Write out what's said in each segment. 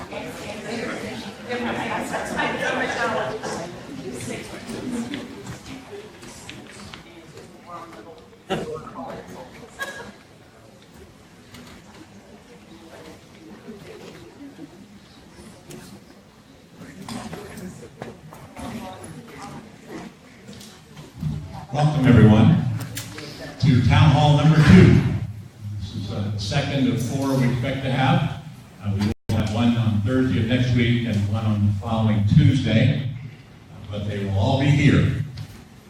Welcome, everyone, to Town Hall number 2. This is the second of 4 we expect to have. We will have one on Thursday of next week and one on the following Tuesday, but they will all be here.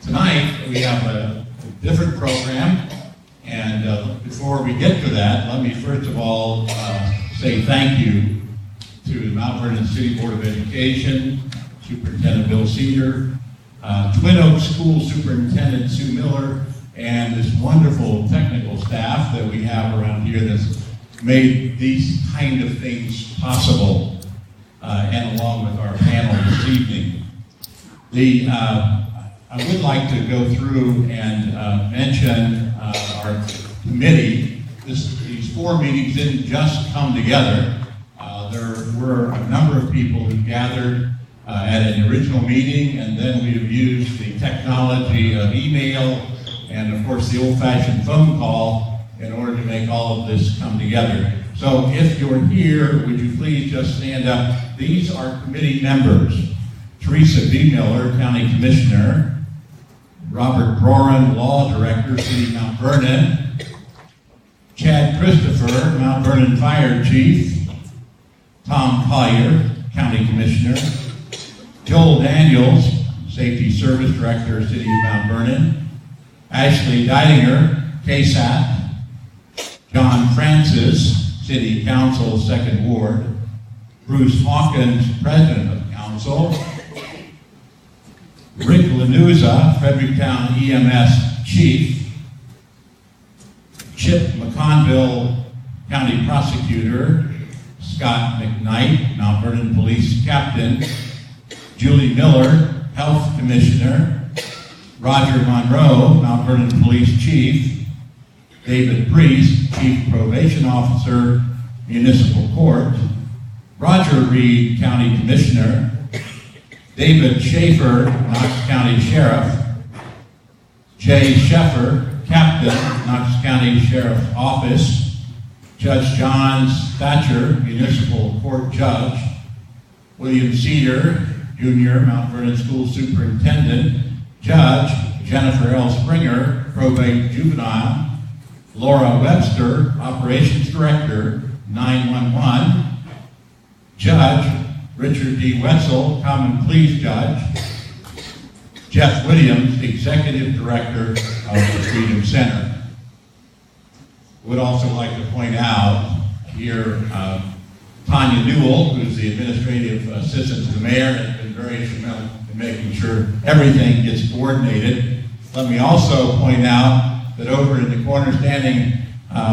Tonight, we have a different program, and before we get to that, let me first of all say thank you to the Mount Vernon City Board of Education, Superintendent Bill Cedar, Twin Oaks School Superintendent Sue Miller, and this wonderful technical staff that we have around here that's made these kind of things possible, and along with our panel this evening. I would like to go through and mention our committee. These 4 meetings didn't just come together. There were a number of people who gathered at an original meeting, and then we have used the technology of email and, of course, the old-fashioned phone call in order to make all of this come together. So if you're here, would you please just stand up? These are committee members. Teresa B. Miller, County Commissioner. Robert Broran, Law Director, City of Mount Vernon. Chad Christopher, Mount Vernon Fire Chief. Tom Collier, County Commissioner. Joel Daniels, Safety Service Director, City of Mount Vernon. Ashley Deidinger, KSAT. John Francis, City Council, 2nd Ward. Bruce Hawkins, President of Council. Rick Lanuza, Fredericktown EMS Chief. Chip McConville, County Prosecutor. Scott McKnight, Mount Vernon Police Captain. Julie Miller, Health Commissioner. Roger Monroe, Mount Vernon Police Chief. David Priest, Chief Probation Officer, Municipal Court. Roger Reed, County Commissioner. David Schaefer, Knox County Sheriff. Jay Sheffer, Captain, Knox County Sheriff's Office. Judge John Thatcher, Municipal Court Judge. William Cedar, Jr., Mount Vernon School Superintendent. Judge Jennifer L. Springer, Probate Juvenile. Laura Webster, Operations Director, 911. Judge Richard D. Wetzel, Common Pleas Judge. Jeff Williams, Executive Director of the Freedom Center. Would also like to point out here Tanya Newell, who's the Administrative Assistant to the Mayor, has been very instrumental in making sure everything gets coordinated. Let me also point out that over in the corner, standing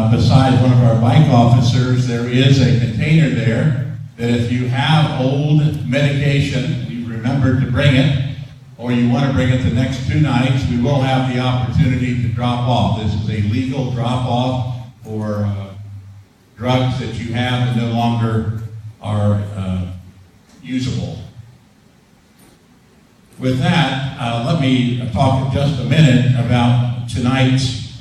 beside one of our bike officers, there is a container there that if you have old medication, you remember to bring it, or you want to bring it the next 2 nights, we will have the opportunity to drop off. This is a legal drop-off for drugs that you have that no longer are usable. With that, let me talk just a minute about tonight's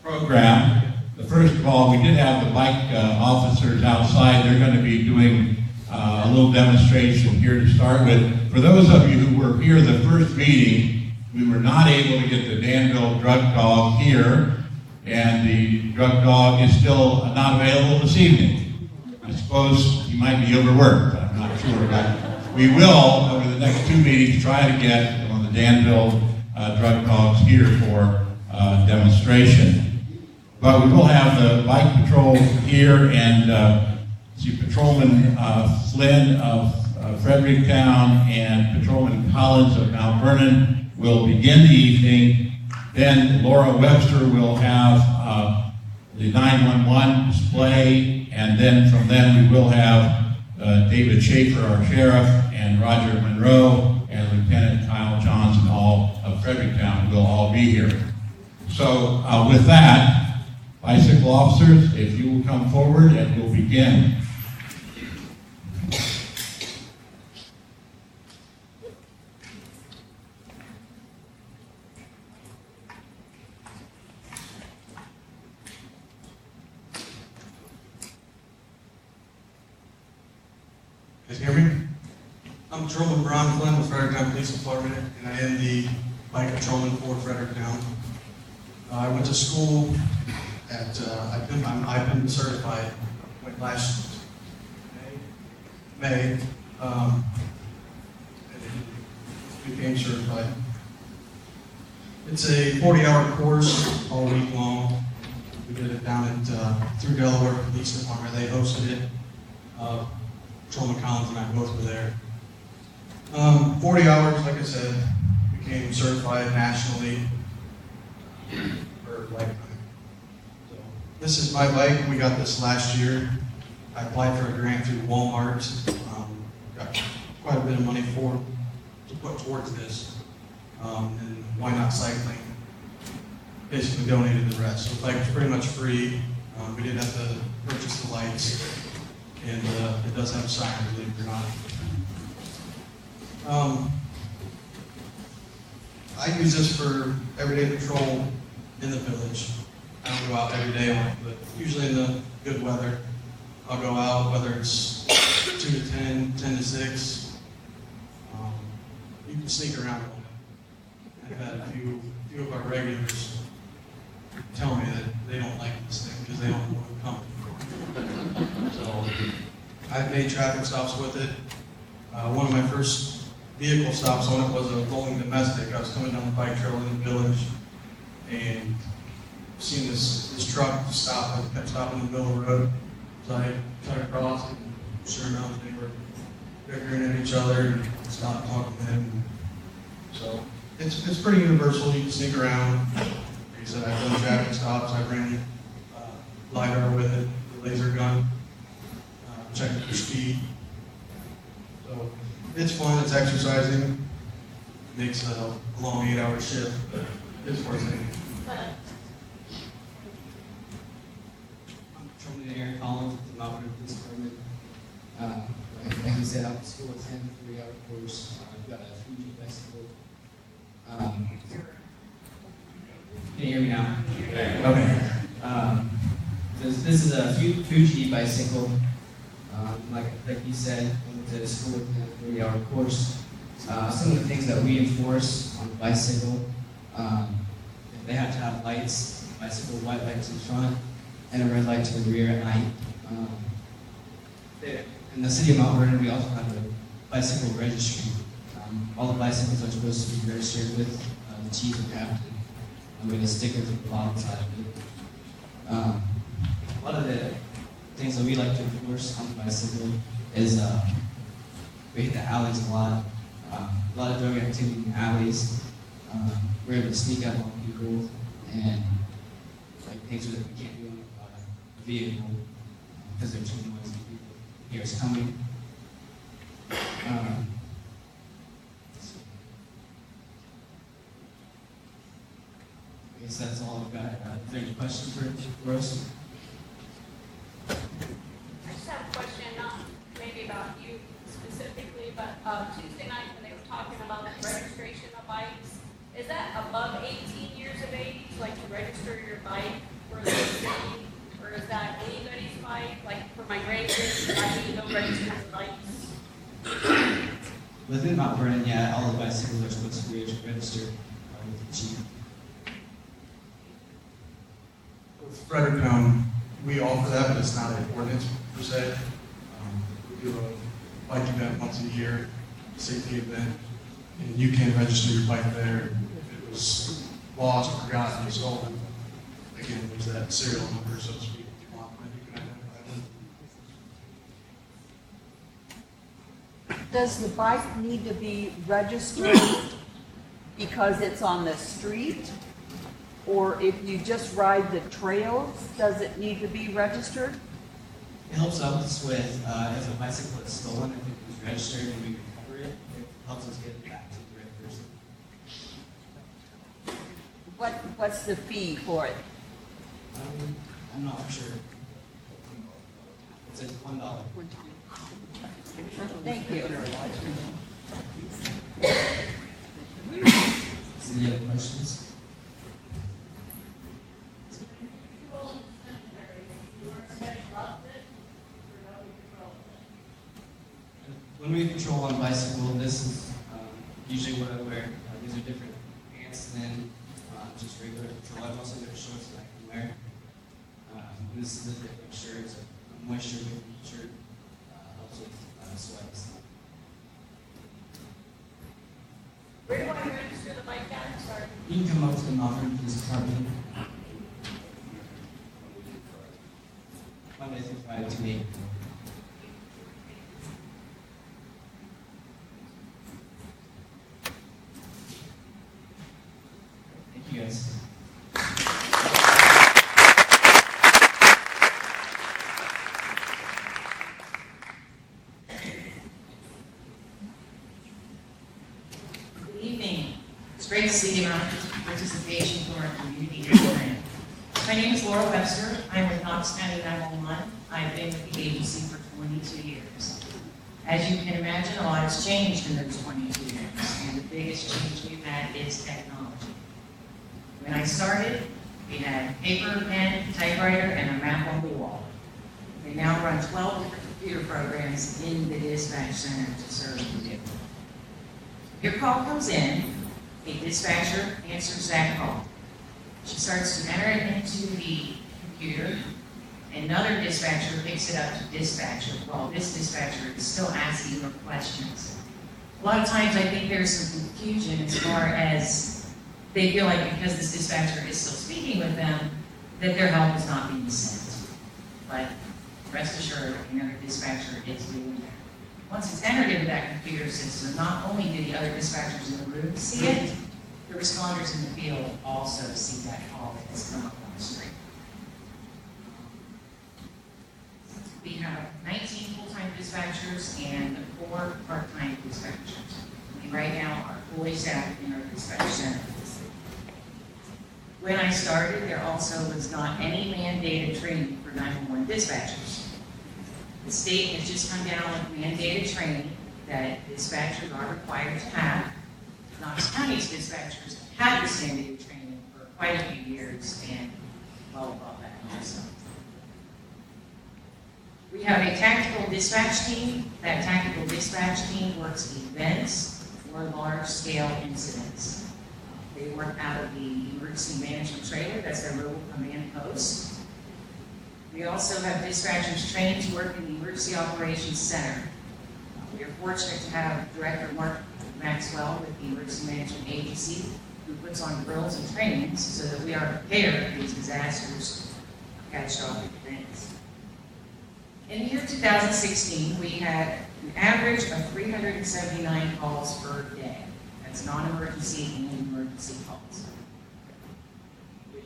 program. First of all, we did have the bike officers outside. They're going to be doing a little demonstration here to start with. For those of you who were here the first meeting, we were not able to get the Danville drug dog here, and the drug dog is still not available this evening. I suppose he might be overworked. I'm not sure, but we will, over the next 2 meetings, try to get one of the Danville drug dogs here for demonstration. But we will have the bike patrol here, and Patrolman Flynn of Fredericktown and Patrolman Collins of Mount Vernon will begin the evening. Then Laura Webster will have the 911 display, and then from then we will have David Schaefer, our sheriff, and Roger Monroe and Lieutenant Kyle Johnson, all of Fredericktown, will all be here. So with that, bicycle officers, if you will come forward and we'll begin. Guys hear me? I'm Patrolman Brian Flynn with Fredericktown Police Department, and I am the bike patrolman for Fredericktown. I went to school at, I've been certified, went last May, and became certified. It's a 40-hour course, all week long. We did it down at, through Delaware Police Department. They hosted it. Patrolman Collins and I both were there. 40 hours, like I said, became certified nationally for lifetime. So this is my bike. We got this last year. I applied for a grant through Walmart. Got quite a bit of money to put towards this. And Why Not Cycling basically donated the rest. So the bike was pretty much free. We didn't have to purchase the lights. And it does have a sign, believe it or not. I use this for everyday patrol in the village. I don't go out every day on it, but usually in the good weather, I'll go out, whether it's 2 to 10, 10 to 6. You can sneak around on it. I've had a few of our regulars tell me that they don't like this thing because they don't know what's coming. So I've made traffic stops with it. One of my first vehicle stops on it was a rolling domestic. I was coming down the bike trail in the village and seen this truck stop. I kept stopping in the middle of the road. So I cut across, and sure enough, they were bickering at each other and stopped talking to them. So it's pretty universal. You can sneak around. Like I said, I've done traffic stops. I ran LiDAR with it, the laser gun, checked your speed. So it's fun. It's exercising. Makes a long 8-hour shift, but it's worth it. I'm Patrolman Aaron Collins with the Mount Vernon Police Department. Like you said, I went to school at 10, 3-hour course. I've got a Fuji bicycle. Can you hear me now? Okay. This is a Fuji bicycle. Like you said, I went to school with a 3-hour course. Some of the things that we enforce on the bicycle, they have to have lights, bicycle white lights in front, and a red light to the rear at night. In the city of Mount Vernon, we also have a bicycle registry. All the bicycles are supposed to be registered with the chief and captain, with a sticker at the bottom side of it. A lot of the things that we like to enforce on the bicycle is we hit the alleys a lot. A lot of drug activity in the alleys. We're able to sneak up on people and like things that we can't do on a vehicle because they're too noisy. People hear us coming. I guess that's all I've got. Is there any questions for us? I just have a question, not maybe about you specifically, but Tuesday night when they were talking about the registration of bikes, is that above 18 years of age, like to register your bike for the city, or is that anybody's bike? Like for my grades, I need to go register the bikes. Within Mount Vernon, yeah, all the bicycles are supposed to be registered with the chief. With Fredericktown, we offer that, but it's not an ordinance per se. We do a bike event once a year, a safety event, and you can register your bike there. If it was lost, forgotten, or stolen, again, there's that serial number, so to speak, if you want, and you can identify them. Does the bike need to be registered because it's on the street? Or if you just ride the trails, does it need to be registered? It helps us with if a bicycle is stolen, if it was registered and we recover it, it helps us get it back to the right person. What's the fee for it? I'm not sure. It says $1. Thank you. Any other questions? When we patrol on bicycle, this is usually what I wear. These are different pants than just regular patrol. I've also got shorts that I can wear. This is a different shirt. It's a moisture shirt. Helps with sweats. Where do I register the bike at? Sorry. You can come up to the Malvern Police Department. Monday through Friday, 2 8. Thank you guys. Good evening. It's great to see the amount of participation from our community here tonight. My name is Laura Webster. I'm with Knox County 911. I've been with the agency for 22 years. As you can imagine, a lot has changed in those 22 years, and the biggest change we've had is technology. When I started, we had paper, pen, typewriter, and a map on the wall. They now run 12 different computer programs in the dispatch center to serve you. Your call comes in, a dispatcher answers that call. She starts to enter it into the computer. Another dispatcher picks it up to dispatcher while this dispatcher is still asking her questions. A lot of times I think there's some confusion as far as they feel like because this dispatcher is still speaking with them, that their help is not being sent. But rest assured, another dispatcher is doing that. Once it's entered into that computer system, not only do the other dispatchers in the room see it, the responders in the field also see that call that has come up on the street. We have 19 full-time dispatchers and 4 part-time dispatchers. We right now are fully staffed in our dispatch center. When I started, there also was not any mandated training for 911 dispatchers. The state has just come down with mandated training that dispatchers are required to have. Knox County's dispatchers have this mandated training for quite a few years and well above that also. We have a tactical dispatch team. That tactical dispatch team works events or large-scale incidents. They work out of the emergency management trailer. That's their mobile command post. We also have dispatchers trained to work in the Emergency Operations Center. We are fortunate to have Director Mark Maxwell with the Emergency Management Agency, who puts on drills and trainings so that we are prepared for these disasters or catastrophic events. In the year 2016, we had an average of 379 calls per day. That's non-emergency and emergency calls.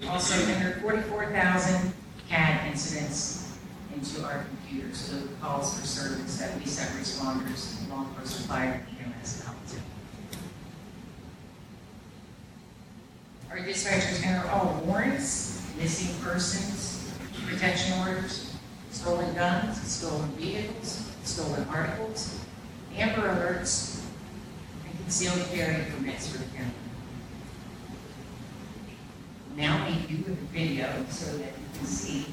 We also entered 44,000 CAD incidents into our computers, so those are calls for service that we set responders, law enforcement, fire, and EMS out to. Our dispatchers enter all warrants, missing persons, protection orders, stolen guns, stolen vehicles, stolen articles, amber alerts, and concealed carry permits for the county. Now we do with a video so that you can see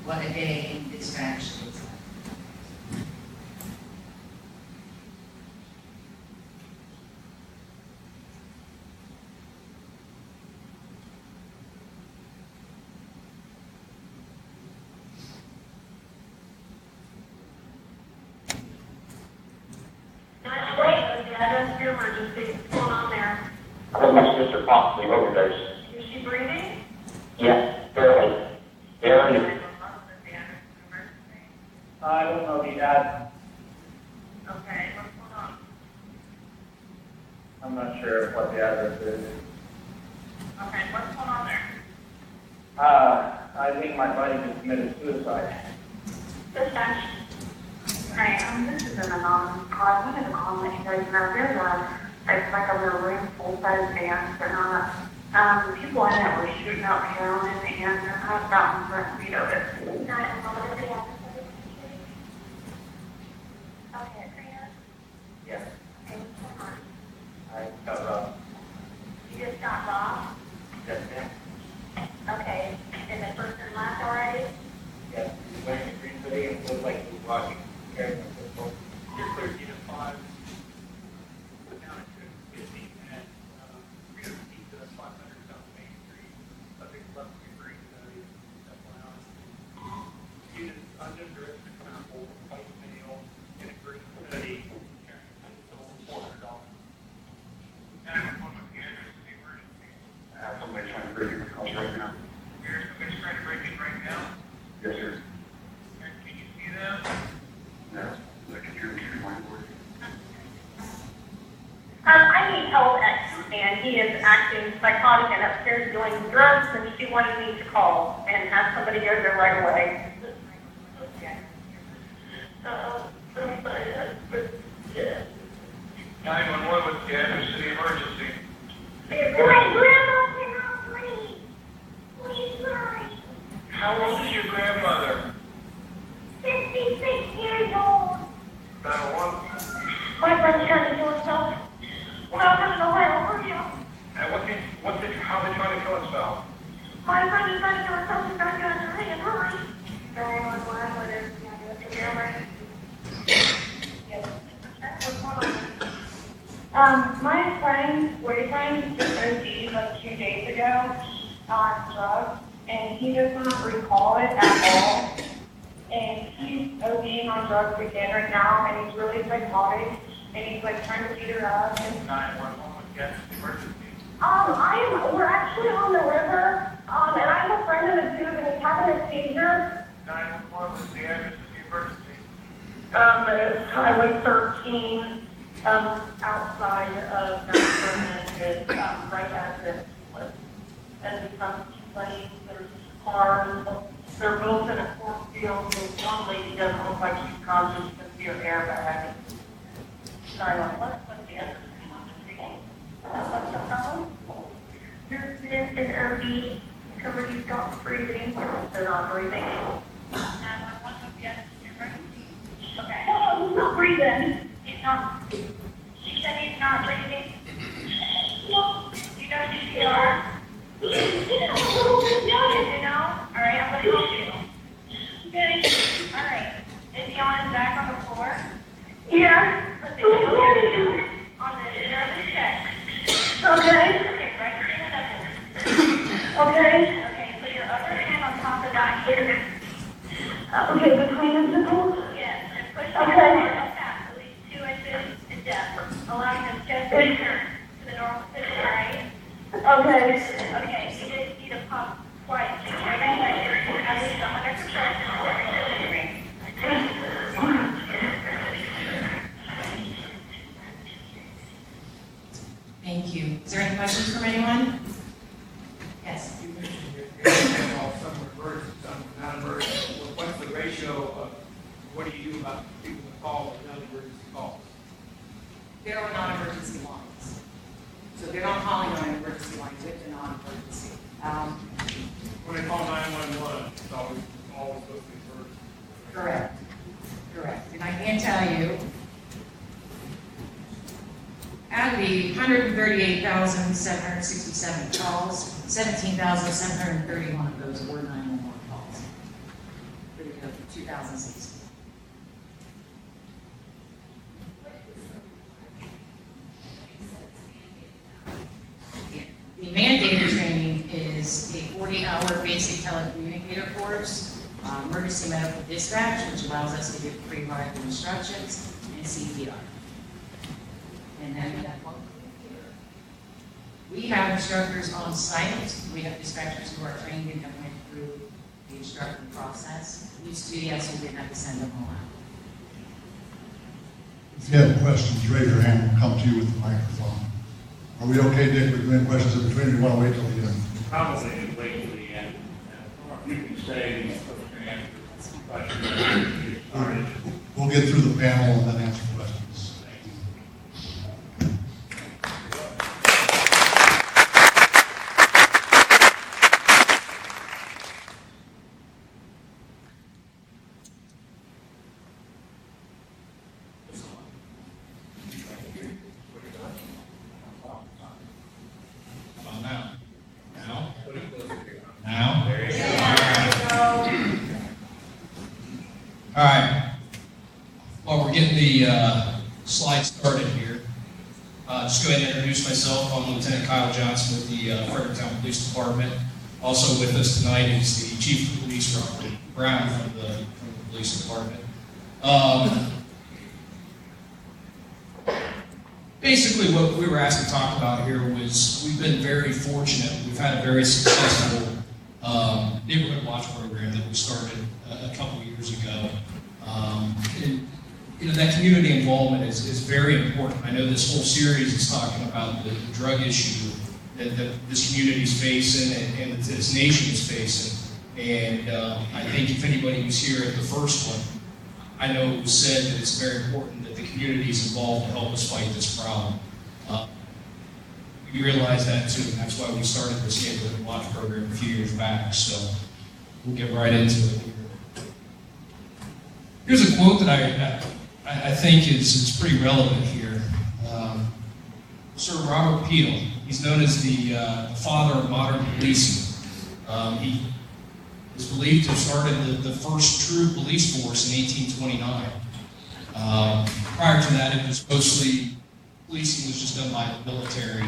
what a day in dispatch looks like. That's your emergency. What's going on there? I think my sister possibly overdosed. Is she breathing? Yeah, barely. Barely. I don't know the dad. Okay, what's going on? I'm not sure what the address is. Okay, what's going on there? I think my buddy just committed suicide. Dispatch. Hi, this is an anonymous call. I wanted to call and let you guys know it's like a little room full-size van, but not. People in it were shooting out heroin and they're kind of gotten for speed of it. Okay, Trina? Yes. Okay, what's going on? I got robbed. You just got robbed? Yes, ma'am. Okay, is the person left already? Yes. He went to Green City and looked like he was walking. Carrying a pistol. You're 13 and 5. and he is acting psychotic and upstairs doing drugs, and she wanted me to call and have somebody go there right away. Okay. 911 with the Kansas City emergency. My grandma cannot breathe. Please hurry. How old is your grandmother? 56 years old. 911. My friend's trying to kill himself. Well, I don't know where over you. And how they trying to kill himself? My friend is trying to kill himself. He's trying to get hurry and hurry. 911, what is the camera? Yes. What's going on? My friend's boyfriend just OD'd like 2 days ago on drugs, and he does not recall it at all. And he's ODing on drugs again right now, and he's really psychotic, and he's like trying to beat her up. And 911 with Kansas emergency. we're actually on the river, and I'm a friend of the dude, and he's having a seizure. 911 with the Kansas City emergency. It's Highway 13, outside of Mount Vernon, right at the split. And it becomes 2 lanes, there's cars, they're both in a cornfield, and one lady doesn't look like she's conscious because of her airbag. Sorry, what's the other thing? What's the problem? There's been an OD, somebody's got breathing, they're not breathing. Okay. No, he's not breathing. He's not. She said he's not breathing. No. You know CPR? Yeah. You know? All right, I'm gonna help you. Okay. All right. Is he on his back on the floor? Yeah. Let's see. On the check. Okay. Okay, right here in the knuckles. Okay. Okay, put your other hand on top of that here. Okay, between his nipples? Yes, and push the head up past at least 2 inches in depth, allowing his chest to return to the normal position, right? Okay. Okay, you just need to pump twice. At least 100%. Thank you. Is there any questions from anyone? Yes. You mentioned you're some emergency, some not emergency. What's the ratio of what do you do about people that call with non-emergency calls? There are non-emergency lines. So they're not calling on an emergency line with the non-emergency. When they call 911, it's always supposed to be emergency. Correct. Correct. And I can tell you, out of the 138,767 calls, 17,731 of those were 911 calls for the year of 2016. The mandated training is a 40-hour basic telecommunicator course, emergency medical dispatch, which allows us to give pre-arrival instructions, and CPR. And then we have instructors on site. We have dispatchers who are trained and have went through the instructor process. Used to, yes, we didn't have to send them all out. If you have questions, raise your hand, we'll come to you with the microphone. Are we okay, Dick, with any questions in between? You want to wait till the end? Probably wait till the end. You can say, questions. We'll get through the panel and then answer questions. Now? All right. While we're getting the slide started here, just go ahead and introduce myself. I'm Lieutenant Kyle Johnson with the Fredericktown Police Department. Also with us tonight is the Chief of Police, Robert Brown, from the Police Department. Basically, what we were asked to talk about here was we've been very fortunate. We've had a very successful neighborhood watch program that we started a couple years ago. And that community involvement is very important. I know this whole series is talking about the drug issue that this community is facing and that this nation is facing. And I think if anybody was here at the first one, I know it was said that it's very important that the community is involved to help us fight this problem. We realize that too, and that's why we started this neighborhood watch program a few years back. So we'll get right into it here. Here's a quote that I think is pretty relevant here. Sir Robert Peel, he's known as the father of modern policing. He is believed to have started the first true police force in 1829. Prior to that, it was mostly, policing was just done by the military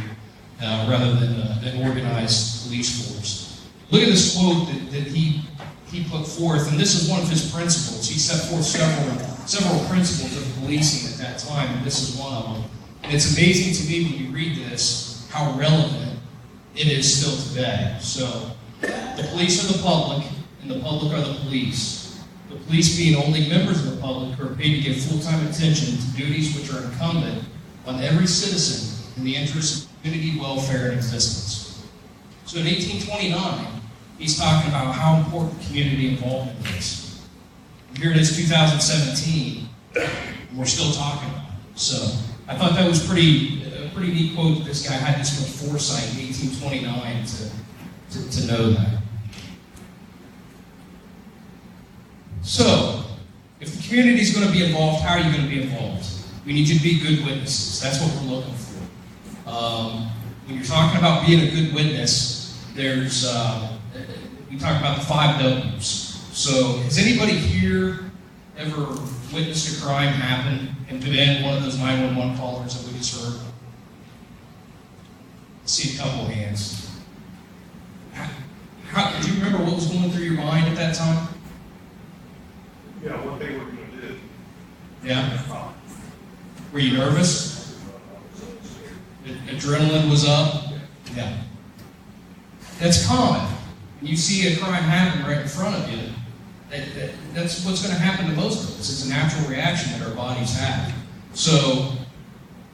rather than an organized police force. Look at this quote that he put forth, and this is one of his principles. He set forth several principles of policing at that time, and this is one of them. And it's amazing to me when you read this how relevant it is still today. So, the police are the public, and the public are the police. The police being only members of the public who are paid to give full-time attention to duties which are incumbent on every citizen in the interest of community welfare and existence. So in 1829, he's talking about how important community involvement is. And here it is, 2017, and we're still talking about it. So I thought that was a pretty neat quote that this guy had this much foresight in 1829 to know that. So, if the community is going to be involved, how are you going to be involved? We need you to be good witnesses. That's what we're looking for. When you're talking about being a good witness, there's we talk about the 5 W's. So, has anybody here ever witnessed a crime happen and been one of those 911 callers that we just heard? I see a couple hands. Do you remember what was going through your mind at that time? Yeah, what they were going to do. Yeah. Were you nervous? Adrenaline was up? Yeah. That's common. When you see a crime happen right in front of you, that's what's going to happen to most of us. It's a natural reaction that our bodies have. So,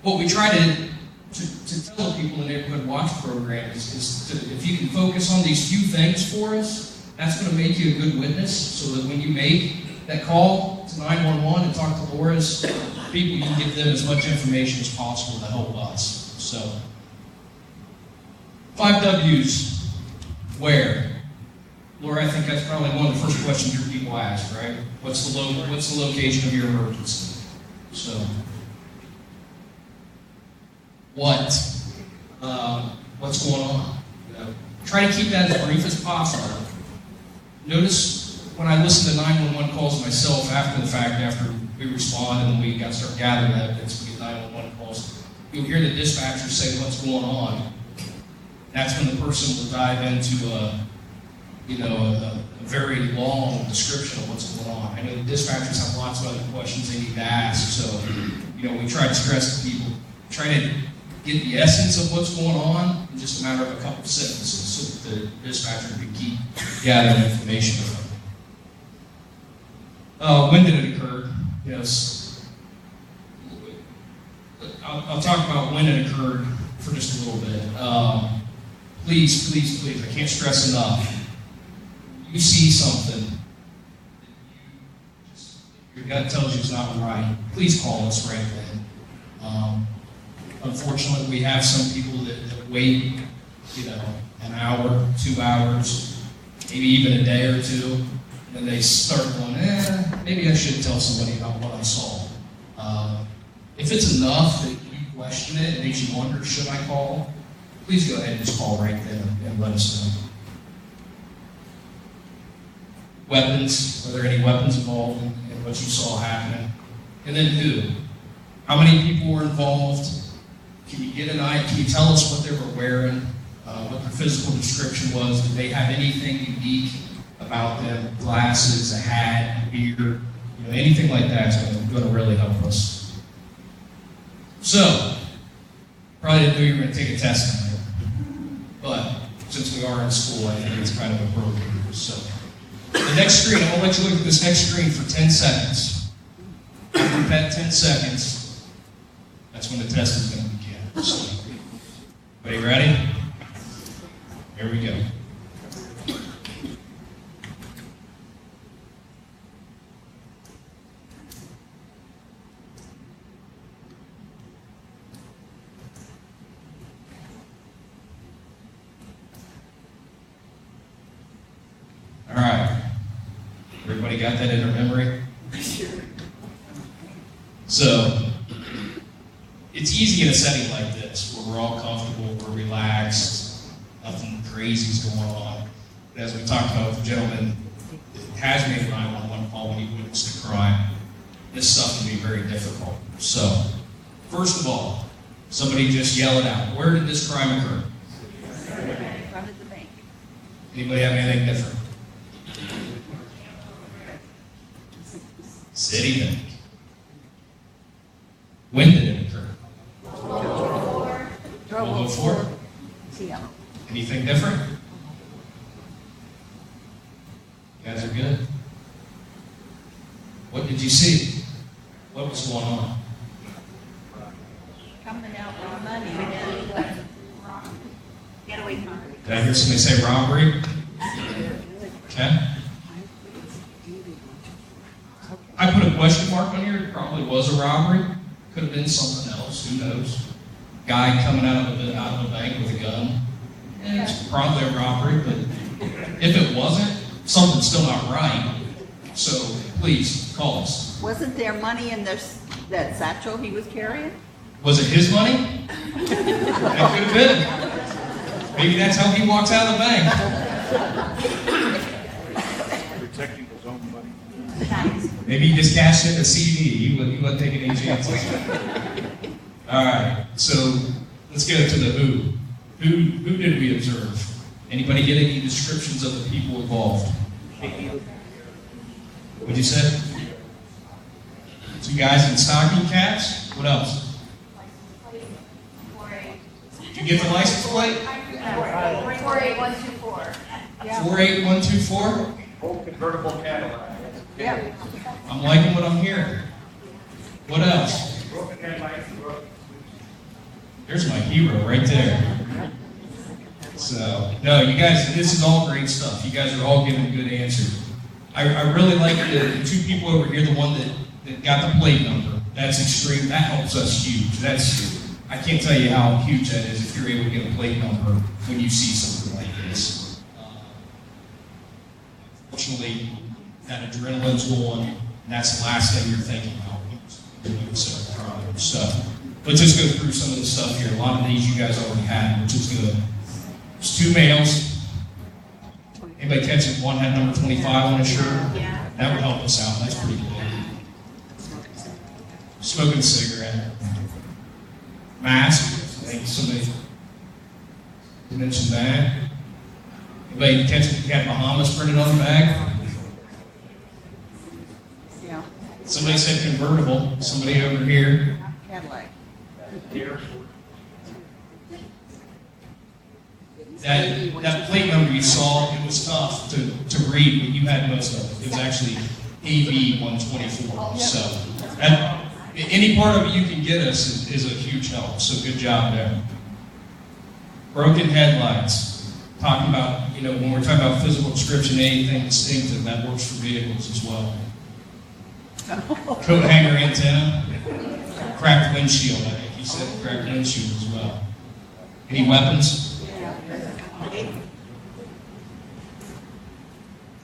what we try to tell people in the Neighborhood Watch program is to, if you can focus on these few things for us, that's going to make you a good witness, so that when you make that call to 911 and talk to Laura's people, you can give them as much information as possible to help us. So, 5 W's, where? Laura, I think that's probably one of the first questions your people ask, right? What's the location of your emergency? So, what's going on? Try to keep that as brief as possible. Notice when I listen to 911 calls myself after the fact, after we respond and then we got to start gathering evidence, we get 911 calls, you'll hear the dispatcher say what's going on. That's when the person will dive into a very long description of what's going on. I know the dispatchers have lots of other questions they need to ask, so we try to stress to people, try to get the essence of what's going on in just a matter of a couple of sentences so that the dispatcher can keep gathering information from it. When did it occur? Yes. I'll talk about when it occurred for just a little bit. Please, I can't stress enough. You see something your gut tells you it's not right, please call us right then. Unfortunately, we have some people that wait, an hour, 2 hours, maybe even a day or two, and they start going, maybe I should tell somebody about what I saw. If it's enough that you question it, it makes you wonder, should I call? Please go ahead and just call right then and let us know. Weapons, are there any weapons involved in what you saw happening? And then who? How many people were involved? Can you get an eye? Can you tell us what they were wearing? What their physical description was? Did they have anything unique about them? Glasses, a hat, a beard, anything like that is going to really help us. So, probably didn't know you were going to take a test tonight, but since we are in school, I think it's kind of appropriate. So, the next screen, I'm going to let you look at this next screen for 10 seconds. with that 10 seconds, that's when the test is going to begin. So, everybody ready? Here we go. All right. Everybody got that in their memory? So, it's easy in a setting like this, where we're all comfortable, we're relaxed, nothing crazy is going on. But as we talked about with the gentleman that has made an 911 call when he witnessed a crime, this stuff can be very difficult. So, first of all, somebody just yell it out. Where did this crime occur? In front of the bank. Anybody have anything different? City Bank. When did it occur? 12:04? Yeah. Anything different? You guys are good? What did you see? What was going on? Coming out with money. Get away from it. Did I hear somebody say robbery? Okay. I put a question mark on here. It probably was a robbery. Could have been something else. Who knows? Guy coming out of a bank with a gun. And it's probably a robbery, but if it wasn't, something's still not right. So please call us. Wasn't there money in that satchel he was carrying? Was it his money? That could have been. Maybe that's how he walks out of the bank. Protecting his own money. Maybe he just cashed in a CD. He wasn't taking any chances. All right, so let's go to the who. Who did we observe? Anybody get any descriptions of the people involved? What'd you say? Two guys in stocking caps? What else? Did you get the license plate? 48124. 48124? Old convertible Cadillac. Yeah. I'm liking what I'm hearing. What else? Broken headlights, There's my hero right there. So, no, you guys, this is all great stuff. You guys are all giving good answers. I really like the two people over here, the one that got the plate number. That's extreme. That helps us huge. I can't tell you how huge that is if you're able to get a plate number when you see something like this. Fortunately, that adrenaline's going, and that's the last thing you're thinking about when you're doing some crime. So, let's just go through some of the stuff here. A lot of these you guys already had, which is good. It's two males. Anybody catch it? One had number 25 on his shirt? Yeah. That would help us out. That's pretty good. Smoking a cigarette. Mask. I think somebody mentioned that. Anybody catch it? Had Bahamas printed on the bag? Yeah. Somebody said convertible. Somebody over here. Cadillac. That plate number you saw, it was tough to read, but you had most of it. It was actually AV 124. So any part of it you can get us is a huge help. So good job there. Broken headlights. Talking about, when we're talking about physical description, anything distinctive, that works for vehicles as well. Coat hanger antenna. Cracked windshield, I think he said cracked windshield as well. Any weapons?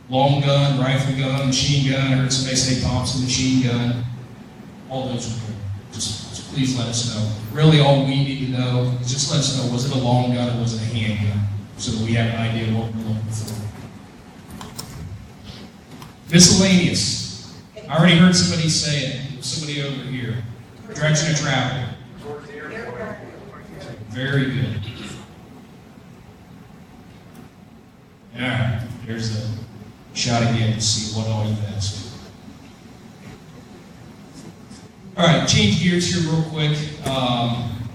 Long gun, rifle gun, machine gun. I heard somebody say Thompson machine gun. All those are good. Just please let us know. Really, all we need to know is just let us know, was it a long gun or was it a handgun? So that we have an idea of what we're looking for. Miscellaneous. I already heard somebody say it. Somebody over here. Direction of travel. Very good. All right. Here's the shot again to see what all you've asked. All right. Change gears here real quick.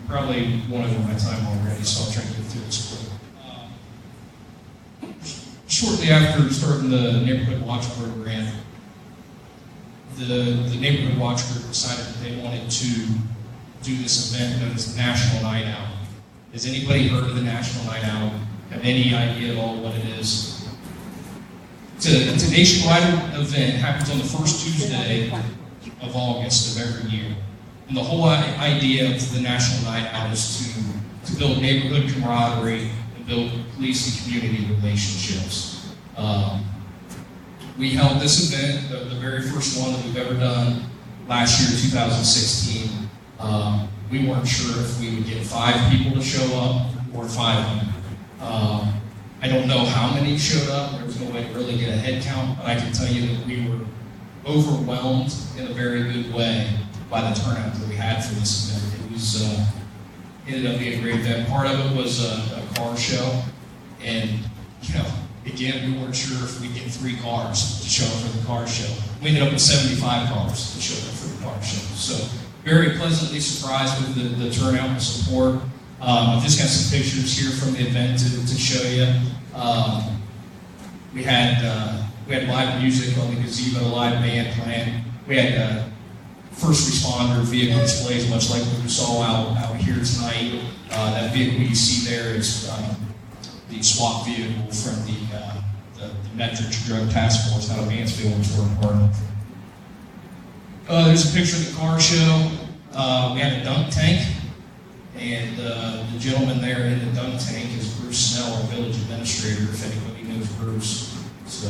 Probably one over my time already, so I'll try to get through this quick. Shortly after starting the neighborhood watch program, the Neighborhood Watch Group decided that they wanted to do this event known as the National Night Out. Has anybody heard of the National Night Out? Have any idea at all what it is? It's a nationwide event. It happens on the first Tuesday of August of every year. And the whole idea of the National Night Out is to build neighborhood camaraderie and build police and community relationships. We held this event, the very first one that we've ever done, last year, 2016. We weren't sure if we would get 5 people to show up or 500. I don't know how many showed up. There was no way to really get a head count, but I can tell you that we were overwhelmed in a very good way by the turnout that we had for this event. It was ended up being a great event. Part of it was a car show, and again, we weren't sure if we'd get 3 cars to show up for the car show. We ended up with 75 cars to show up for the car show. So very pleasantly surprised with the turnout and support. I've just got some pictures here from the event to show you. We had live music on the gazebo, live band playing. We had first responder vehicle displays, much like what we saw out here tonight. That vehicle you see there is the SWAT vehicle from the Metric Drug Task Force out of Mansfield, which we're a part of. There's a picture of the car show. We had a dunk tank, and the gentleman there in the dunk tank is Bruce Snell, our village administrator, if anybody knows Bruce. So,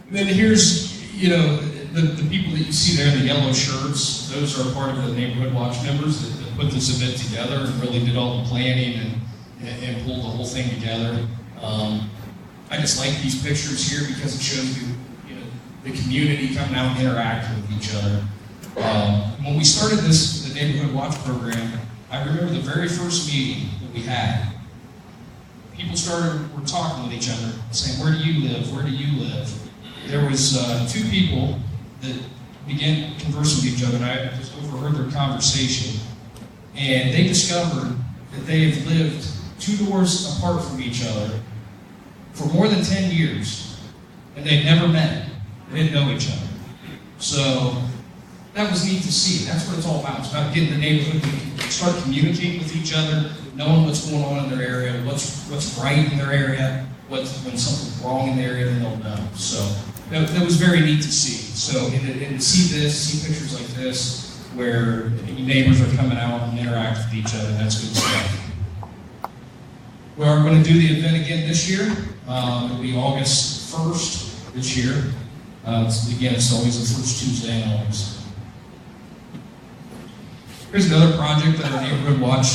and then here's, the people that you see there in the yellow shirts. Those are part of the Neighborhood Watch members that put this event together and really did all the planning and pulled the whole thing together. I just like these pictures here because it shows you, the community coming out and interacting with each other. When we started the Neighborhood Watch program, I remember the very first meeting that we had. People were talking with each other, saying, "Where do you live? Where do you live?" There was 2 people that began conversing with each other, and I just overheard their conversation. And they discovered that they have lived 2 doors apart from each other for more than 10 years, and they'd never met. They didn't know each other. So that was neat to see. That's what it's all about. It's about getting the neighborhood to start communicating with each other, knowing what's going on in their area, what's right in their area, when something's wrong in the area, then they'll know. So that was very neat to see. So and see pictures like this, where neighbors are coming out and interact with each other. That's good stuff. We are going to do the event again this year. It'll be August 1st this year. It's always the first Tuesday in August. Here's another project that our Neighborhood Watch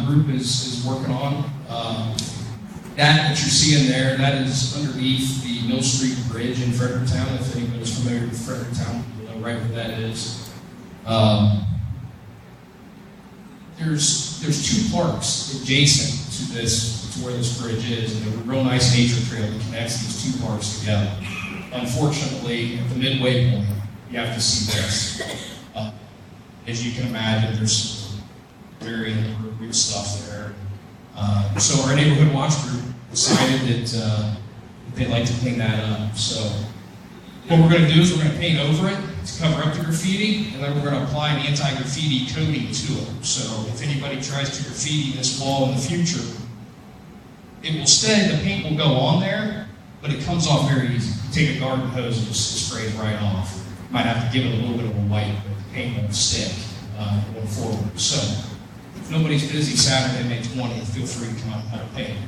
group is working on. That you're seeing there, that is underneath the Mill Street Bridge in Fredericktown. If anybody's familiar with Fredericktown, you'll know right where that is. There's 2 parks adjacent to where this bridge is, and there's a real nice nature trail that connects these 2 parks together. Unfortunately, at the midway point, you have to see this. As you can imagine, there's some very inappropriate stuff there. So our Neighborhood Watch group decided that they'd like to clean that up. So what we're going to do is we're going to paint over it to cover up the graffiti, and then we're going to apply an anti-graffiti coating to it. So if anybody tries to graffiti this wall in the future, it will stay, the paint will go on there, but it comes off very easy. You take a garden hose and just spray it right off. You might have to give it a little bit of a wipe, but the paint won't stick going forward. So if nobody's busy Saturday, May 20th, feel free to come out and have a paint.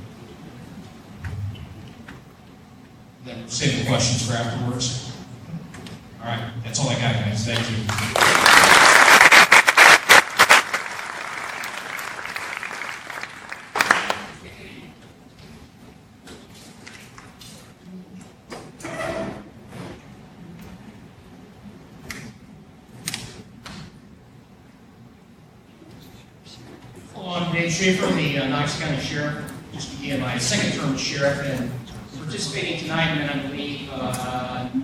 Then we'll save the questions for afterwards. All right, that's all I got, guys. Thank you. I'm Dave Schaefer, the Knox County Sheriff. Just began my 2nd term as sheriff and participating tonight, and then I believe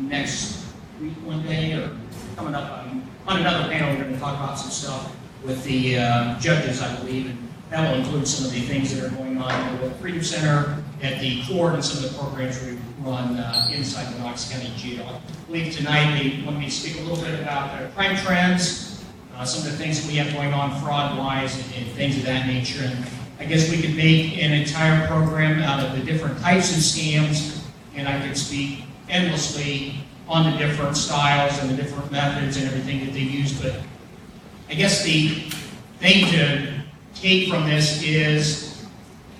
next week, one day, or coming up on another panel, we're going to talk about some stuff with the judges, I believe, and that will include some of the things that are going on with the Freedom Center at the court and some of the programs we run inside the Knox County Jail. I believe tonight they want me to speak a little bit about the crime trends, some of the things that we have going on fraud-wise and things of that nature. And I guess we could make an entire program out of the different types of scams, and I could speak endlessly on the different styles and the different methods and everything that they use. But I guess the thing to take from this is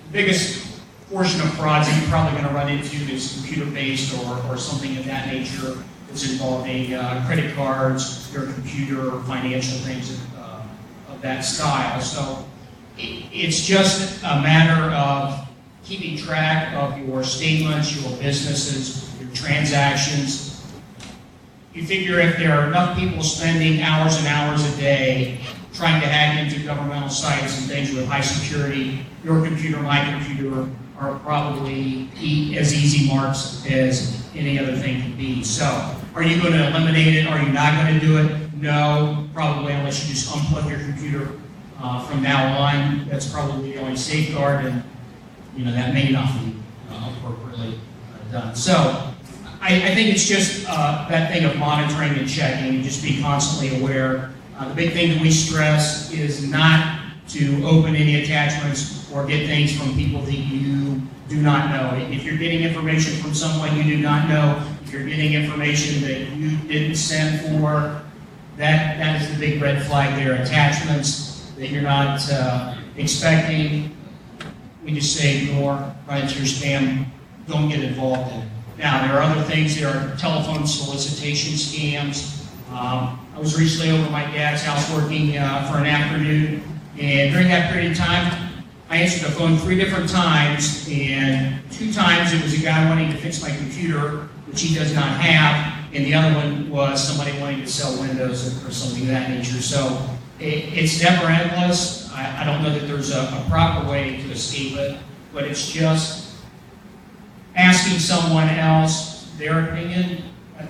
the biggest portion of frauds that you're probably going to run into is computer-based or something of that nature that's involving credit cards, your computer, or financial things of that style. So it's just a matter of keeping track of your statements, your businesses, your transactions. You figure if there are enough people spending hours and hours a day trying to hack into governmental sites and things with high security, your computer, my computer, are probably as easy marks as any other thing can be. So, are you going to eliminate it? Are you not going to do it? No, probably, unless you just unplug your computer from now on. That's probably the only safeguard, and that may not be appropriately done. So, I think it's just that thing of monitoring and checking and just be constantly aware. The big thing that we stress is not to open any attachments or get things from people that you do not know. If you're getting information from someone you do not know, if you're getting information that you didn't send for, that is the big red flag there. Attachments that you're not expecting, we just say ignore, right into your spam, don't get involved in it. Now, there are other things. There are telephone solicitation scams. I was recently over at my dad's house working for an afternoon, and during that period of time, I answered the phone 3 different times, and 2 times it was a guy wanting to fix my computer, which he does not have, and the other one was somebody wanting to sell Windows or something of that nature. So it's never endless. I don't know that there's a proper way to escape it, but it's just asking someone else their opinion.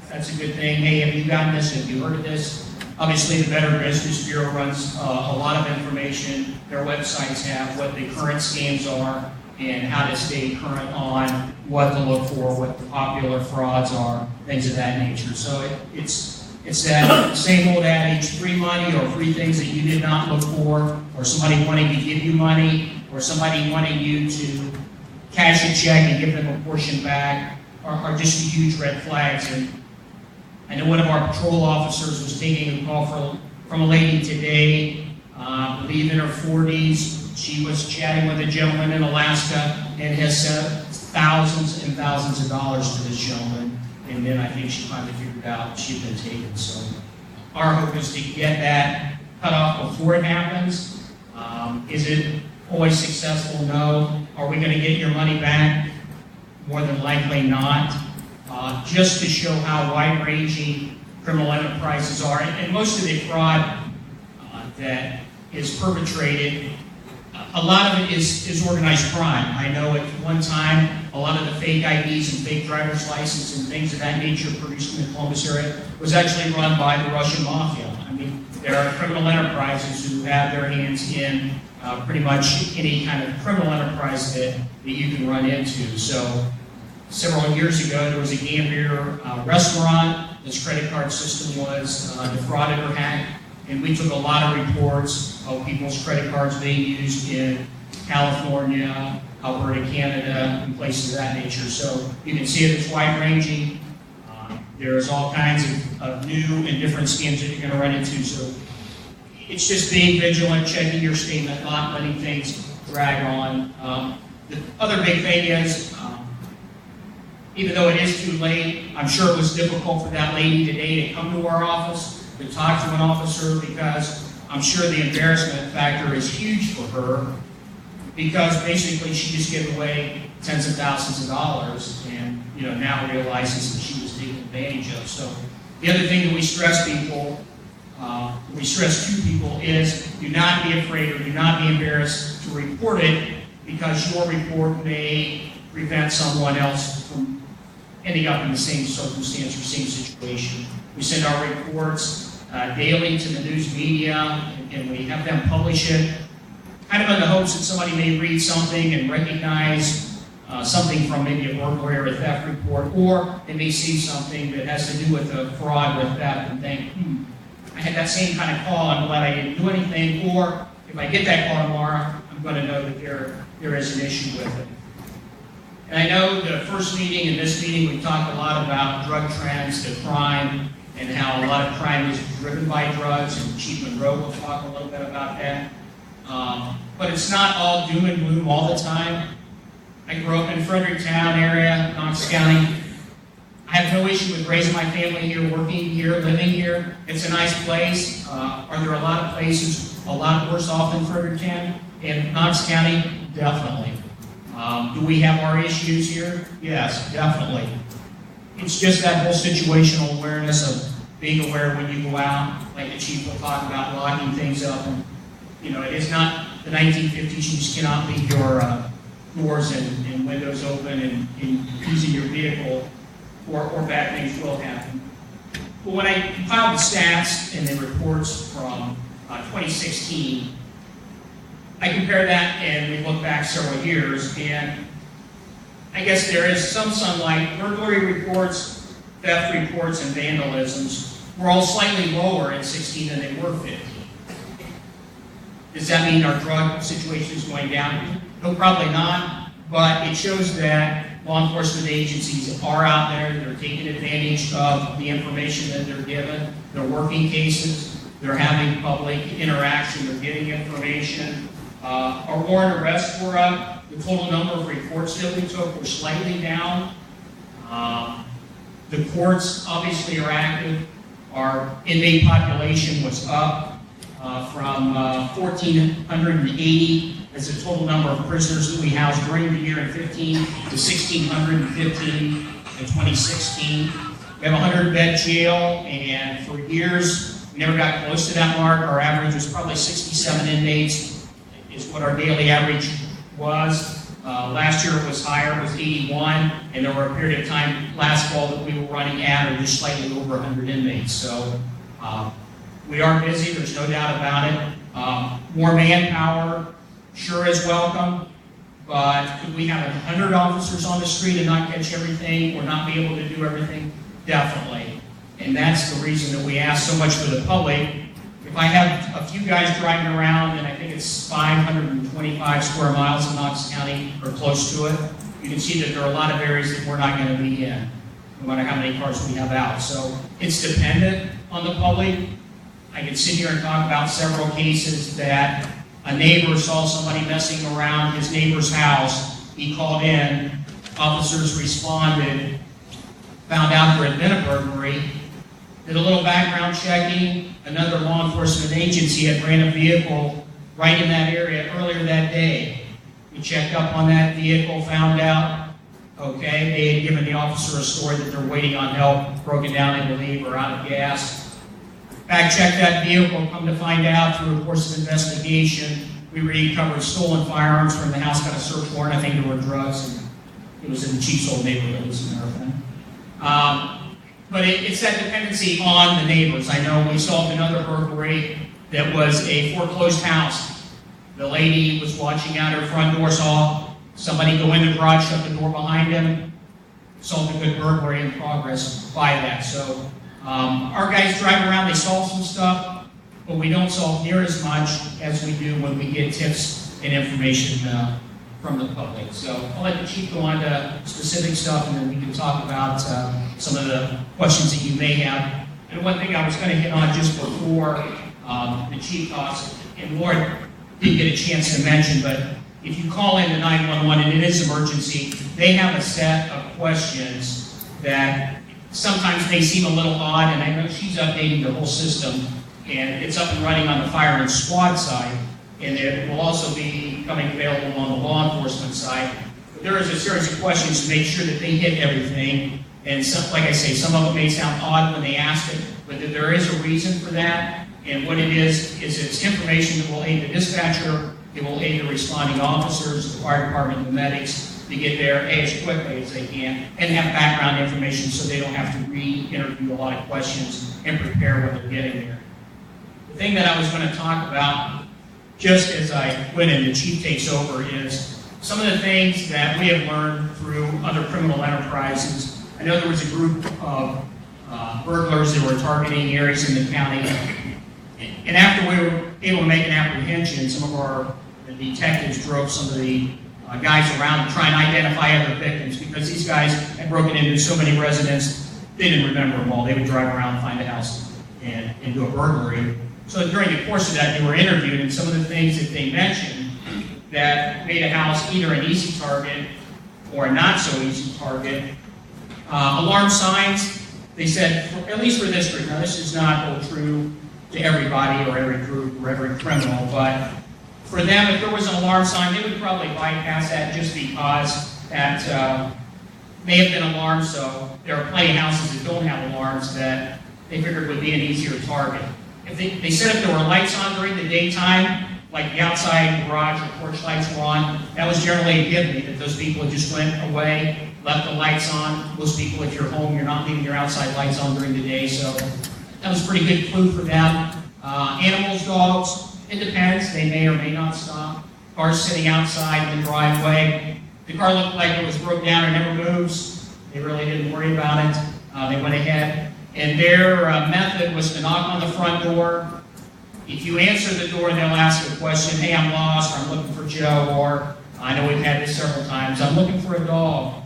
That's a good thing. Hey, have you gotten this? Have you heard of this? Obviously, the Better Business Bureau runs a lot of information. Their websites have what the current scams are and how to stay current on what to look for, what the popular frauds are, things of that nature. So it's that same old adage, free money or free things that you did not look for, or somebody wanting to give you money, or somebody wanting you to cash a check and give them a portion back, are just huge red flags. And I know one of our patrol officers was taking a call from a lady today, I believe in her 40s. She was chatting with a gentleman in Alaska and has sent thousands and thousands of dollars to this gentleman. And then I think she finally figured out she'd been taken. So our hope is to get that cut off before it happens. Is it always successful? No. Are we going to get your money back? More than likely not. Just to show how wide-ranging criminal enterprises are. And most of the fraud that is perpetrated, a lot of it is organized crime. I know at one time, a lot of the fake IDs and fake driver's license and things of that nature produced in the Columbus area was actually run by the Russian mafia. I mean, there are criminal enterprises who have their hands in pretty much any kind of criminal enterprise that you can run into. So several years ago, there was a Gambier restaurant. This credit card system was defrauded or hacked, and we took a lot of reports of people's credit cards being used in California, Alberta, Canada, and places of that nature. So you can see it's wide-ranging. There's all kinds of new and different schemes that you're going to run into. So it's just being vigilant, checking your statement, not letting things drag on. The other big thing is, even though it is too late, I'm sure it was difficult for that lady today to come to our office, to talk to an officer, because I'm sure the embarrassment factor is huge for her, because basically she just gave away tens of thousands of dollars and now realizes that she was taken advantage of. So the other thing that we stress to people is do not be afraid or do not be embarrassed to report it, because your report may prevent someone else from ending up in the same circumstance or same situation. We send our reports daily to the news media, and we have them publish it, kind of in the hopes that somebody may read something and recognize something from maybe a burglary or a theft report, or they may see something that has to do with a fraud or theft and think, I had that same kind of call, I'm glad I didn't do anything, or if I get that call tomorrow, I'm going to know that there is an issue with it. And I know the first meeting and this meeting, we talked a lot about drug trends, the crime, and how a lot of crime is driven by drugs, and Chief Monroe will talk a little bit about that. But it's not all doom and gloom all the time. I grew up in Fredericktown area, Knox County. I have no issue with raising my family here, working here, living here. It's a nice place. Are there a lot of places a lot worse off than Fredericktown? In Knox County, definitely. Do we have our issues here? Yes, definitely. It's just that whole situational awareness of being aware when you go out, like the chief will talk about locking things up. And, it is not the 1950s. You just cannot leave your doors and windows open and using your vehicle, or bad things will happen. But when I compiled the stats and the reports from 2016, I compare that and we look back several years, and I guess there is some sunlight. Burglary reports, theft reports, and vandalisms were all slightly lower in 16 than they were 15. Does that mean our drug situation is going down? No, probably not, but it shows that law enforcement agencies are out there, they're taking advantage of the information that they're given, they're working cases, they're having public interaction, they're getting information. Our warrant arrests were up. The total number of reports that we took were slightly down. The courts obviously are active. Our inmate population was up from 1,480 as the total number of prisoners that we housed during the year in 15 to 1,615 in 2016. We have a 100-bed jail, and for years we never got close to that mark. Our average was probably 67 inmates. Is what our daily average was. Last year it was higher, it was 81, and there were a period of time last fall that we were running at or just slightly over 100 inmates. So we are busy, there's no doubt about it. More manpower sure is welcome, but could we have 100 officers on the street and not catch everything or not be able to do everything? Definitely. And that's the reason that we ask so much for the public. If I have a few guys driving around, and I think it's 525 square miles in Knox County, or close to it, you can see that there are a lot of areas that we're not going to be in, no matter how many cars we have out. So it's dependent on the public. I can sit here and talk about several cases that a neighbor saw somebody messing around his neighbor's house. He called in, officers responded, found out there had been a burglary, did a little background checking. Another law enforcement agency had ran a vehicle right in that area earlier that day. We checked up on that vehicle, found out, okay, they had given the officer a story that they're waiting on help, broken down, I believe, or out of gas. Fact-checked that vehicle, come to find out through a course of investigation, we recovered stolen firearms from the house, got a search warrant. I think there were drugs, and it was in the Chief's old neighborhood, as a matter of fact. But it's that dependency on the neighbors. I know we solved another burglary that was a foreclosed house. The lady was watching out her front door, saw somebody go in the garage, shut the door behind him, solved a good burglary in progress by that. So our guys drive around, they solve some stuff, but we don't solve near as much as we do when we get tips and information from the public. So I'll let the chief go on to specific stuff, and then we can talk about some of the questions that you may have. And one thing I was going to hit on just before the chief talks, and Lauren didn't get a chance to mention, but if you call into 911 and it is emergency, they have a set of questions that sometimes may seem a little odd, and I know she's updating the whole system, and it's up and running on the fire and squad side, and it will also be becoming available on the law enforcement side. But there is a series of questions to make sure that they hit everything, and some, like I say, some of it may sound odd when they ask it, but there is a reason for that, and what it is it's information that will aid the dispatcher, it will aid the responding officers, the fire department, the medics, to get there as quickly as they can, and have background information so they don't have to re-interview a lot of questions and prepare when they're getting there. The thing that I was going to talk about, just as I went in, the chief takes over, is some of the things that we have learned through other criminal enterprises. I know there was a group of burglars that were targeting areas in the county. And after we were able to make an apprehension, some of our detectives drove some of the guys around to try and identify other victims, because these guys had broken into so many residences, they didn't remember them all. They would drive around, find a house, and do a burglary. So during the course of that, they were interviewed, and some of the things that they mentioned that made a house either an easy target or a not so easy target. Alarm signs, they said, at least for this group, now this is not all true to everybody or every group or every criminal, but for them, if there was an alarm sign, they would probably bypass that just because that may have been alarmed. So there are plenty of houses that don't have alarms that they figured would be an easier target. If they said if there were lights on during the daytime, like the outside garage or porch lights were on, that was generally a given, that those people just went away, left the lights on. Most people, if you're home, you're not leaving your outside lights on during the day, so that was a pretty good clue for them. Animals, dogs, it depends. They may or may not stop. Cars sitting outside in the driveway. The car looked like it was broke down and never moves. They really didn't worry about it. They went ahead. And their method was to knock on the front door. If you answer the door, they'll ask a question, hey, I'm lost, or I'm looking for Joe, or I know we've had this several times, I'm looking for a dog.